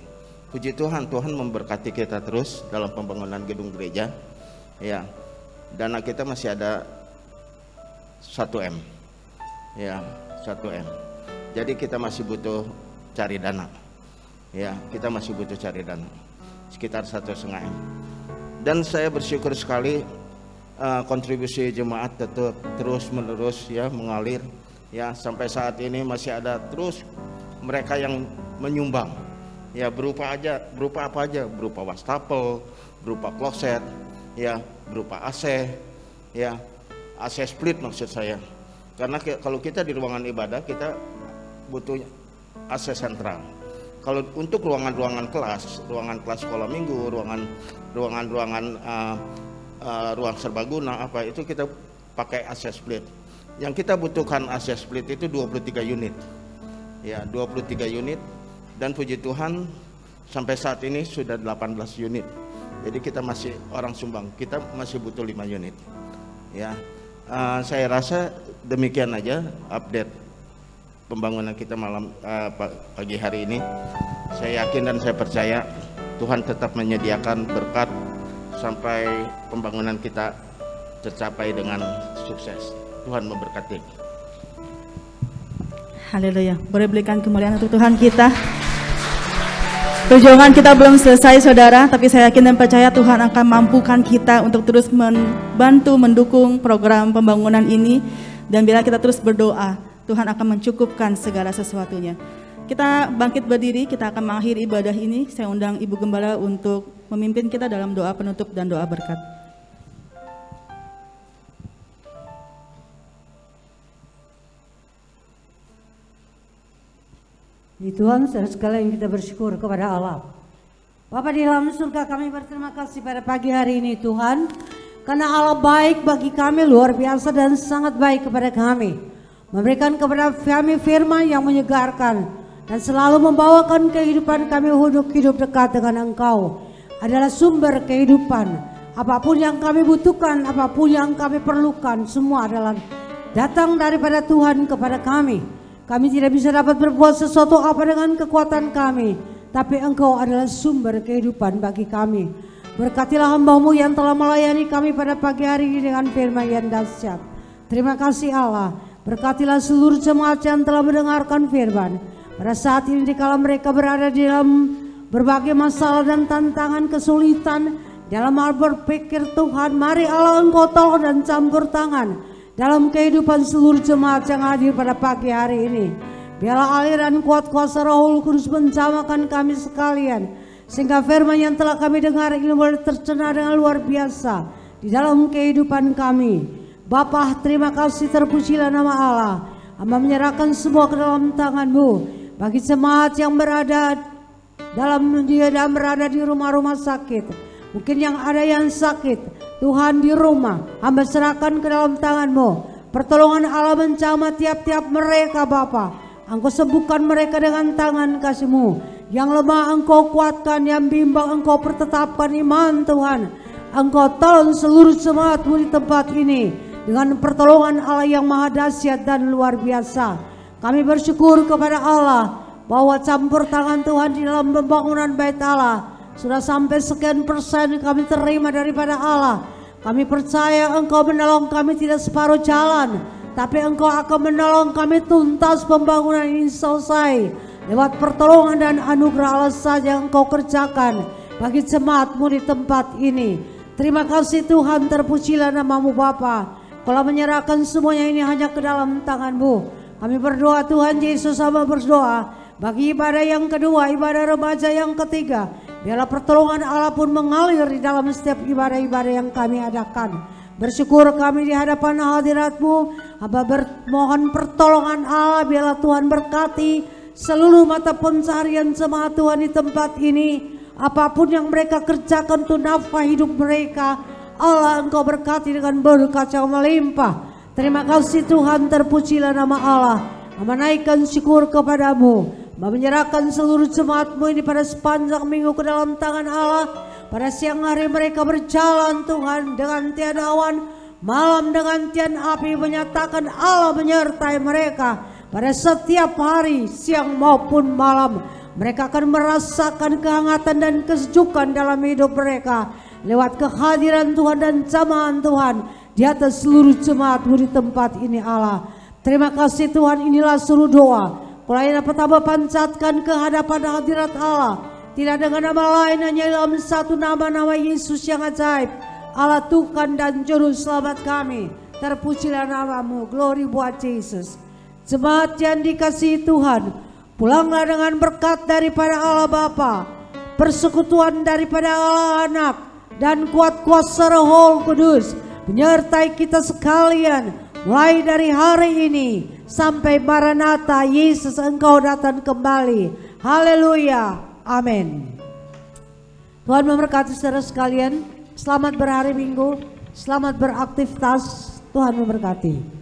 C: Puji Tuhan, Tuhan memberkati kita terus dalam pembangunan gedung gereja. Ya. Dana kita masih ada 1 M. Ya, 1 M. Jadi kita masih butuh cari dana. Ya, kita masih butuh cari dana. Sekitar 1,5 M. Dan saya bersyukur sekali kontribusi jemaat tetap terus menerus ya mengalir, ya sampai saat ini masih ada terus mereka yang menyumbang, ya berupa apa aja, berupa wastafel, berupa kloset, ya berupa AC, ya AC split maksud saya, karena kalau kita di ruangan ibadah kita butuh AC sentral. Kalau untuk ruangan kelas sekolah minggu, ruang serbaguna apa itu kita pakai AC split. Yang kita butuhkan AC split itu 23 unit. Ya, 23 unit, dan puji Tuhan sampai saat ini sudah 18 unit. Jadi kita masih orang sumbang, kita masih butuh 5 unit. Ya. Saya rasa demikian aja update pembangunan kita pagi hari ini. Saya yakin dan saya percaya Tuhan tetap menyediakan berkat sampai pembangunan kita tercapai dengan sukses. Tuhan memberkati.
A: Haleluya. Boleh berikan kemuliaan untuk Tuhan kita. Perjuangan kita belum selesai saudara, tapi saya yakin dan percaya Tuhan akan mampukan kita untuk terus membantu mendukung program pembangunan ini. Dan bila kita terus berdoa, Tuhan akan mencukupkan segala sesuatunya. Kita bangkit berdiri, kita akan mengakhiri ibadah ini. Saya undang Ibu Gembala untuk memimpin kita dalam doa penutup dan doa berkat.
D: Di Tuhan, saudara sekalian, kita bersyukur kepada Allah. Bapa di dalam surga, kami berterima kasih pada pagi hari ini Tuhan, karena Allah baik bagi kami, luar biasa dan sangat baik kepada kami. Memberikan kepada kami firman yang menyegarkan dan selalu membawakan kehidupan kami hidup dekat dengan Engkau. Adalah sumber kehidupan. Apapun yang kami butuhkan, apapun yang kami perlukan, semua adalah datang daripada Tuhan kepada kami. Kami tidak bisa dapat berbuat sesuatu apa dengan kekuatan kami, tapi Engkau adalah sumber kehidupan bagi kami. Berkatilah hamba-Mu yang telah melayani kami pada pagi hari ini dengan firman yang dahsyat. Terima kasih Allah. Berkatilah seluruh jemaat yang telah mendengarkan firman. Pada saat ini dikala mereka berada di dalam berbagai masalah dan tantangan kesulitan, dalam hal berpikir Tuhan, mari Allah Engkau tolong dan campur tangan dalam kehidupan seluruh jemaat yang hadir pada pagi hari ini. Biarlah aliran kuat kuasa Roh Kudus menjamahkan kami sekalian, sehingga firman yang telah kami dengar ini boleh tercerna dengan luar biasa di dalam kehidupan kami. Bapa, terima kasih, terpujilah nama Allah. Hamba menyerahkan semua ke dalam tangan-Mu. Bagi jemaat yang berada di rumah-rumah sakit, mungkin yang ada yang sakit, Tuhan di rumah, hamba serahkan ke dalam tangan-Mu. Pertolongan Allah menjamah tiap-tiap mereka Bapa. Engkau sembuhkan mereka dengan tangan kasih-Mu. Yang lemah Engkau kuatkan, yang bimbang Engkau pertetapkan iman Tuhan. Engkau tolong seluruh jemaat-Mu di tempat ini dengan pertolongan Allah yang maha dahsyat dan luar biasa. Kami bersyukur kepada Allah bahwa campur tangan Tuhan di dalam pembangunan bait Allah sudah sampai sekian persen kami terima daripada Allah. Kami percaya Engkau menolong kami tidak separuh jalan, tapi Engkau akan menolong kami tuntas pembangunan ini selesai lewat pertolongan dan anugerah Allah saja yang Engkau kerjakan bagi jemaat-Mu di tempat ini. Terima kasih Tuhan, terpujilah nama-Mu Bapa. Kalau menyerahkan semuanya ini hanya ke dalam tangan-Mu. Kami berdoa Tuhan Yesus, hamba berdoa bagi ibadah yang kedua, ibadah remaja yang ketiga. Biarlah pertolongan Allah pun mengalir di dalam setiap ibadah-ibadah yang kami adakan. Bersyukur kami di hadapan hadirat-Mu. Hamba bermohon pertolongan Allah, biarlah Tuhan berkati seluruh mata pencaharian jemaat Tuhan di tempat ini. Apapun yang mereka kerjakan untuk nafkah hidup mereka, Allah Engkau berkati dengan berkat yang melimpah. Terima kasih Tuhan, terpujilah nama Allah. Menaikkan syukur kepadamu, menyerahkan seluruh jemaat-Mu ini pada sepanjang minggu ke dalam tangan Allah. Pada siang hari mereka berjalan Tuhan dengan tian awan, malam dengan tian api, menyatakan Allah menyertai mereka. Pada setiap hari, siang maupun malam, mereka akan merasakan kehangatan dan kesejukan dalam hidup mereka lewat kehadiran Tuhan dan jamahan Tuhan di atas seluruh jemaat-Mu di tempat ini Allah. Terima kasih Tuhan, inilah seluruh doa. Kulai dapat hamba pancatkan ke hadapan hadirat Allah. Tidak dengan nama lain, hanya dalam satu nama Yesus yang ajaib. Allah Tuhan dan Juru Selamat kami. Terpujilah nama-Mu, glory buat Yesus. Jemaat yang dikasihi Tuhan, pulanglah dengan berkat daripada Allah Bapa, persekutuan daripada Allah Anak, dan kuat kuasa Roh Kudus menyertai kita sekalian mulai dari hari ini sampai Maranatha, Yesus Engkau datang kembali. Haleluya, amin. Tuhan memberkati saudara sekalian. Selamat berhari Minggu, selamat beraktivitas. Tuhan memberkati.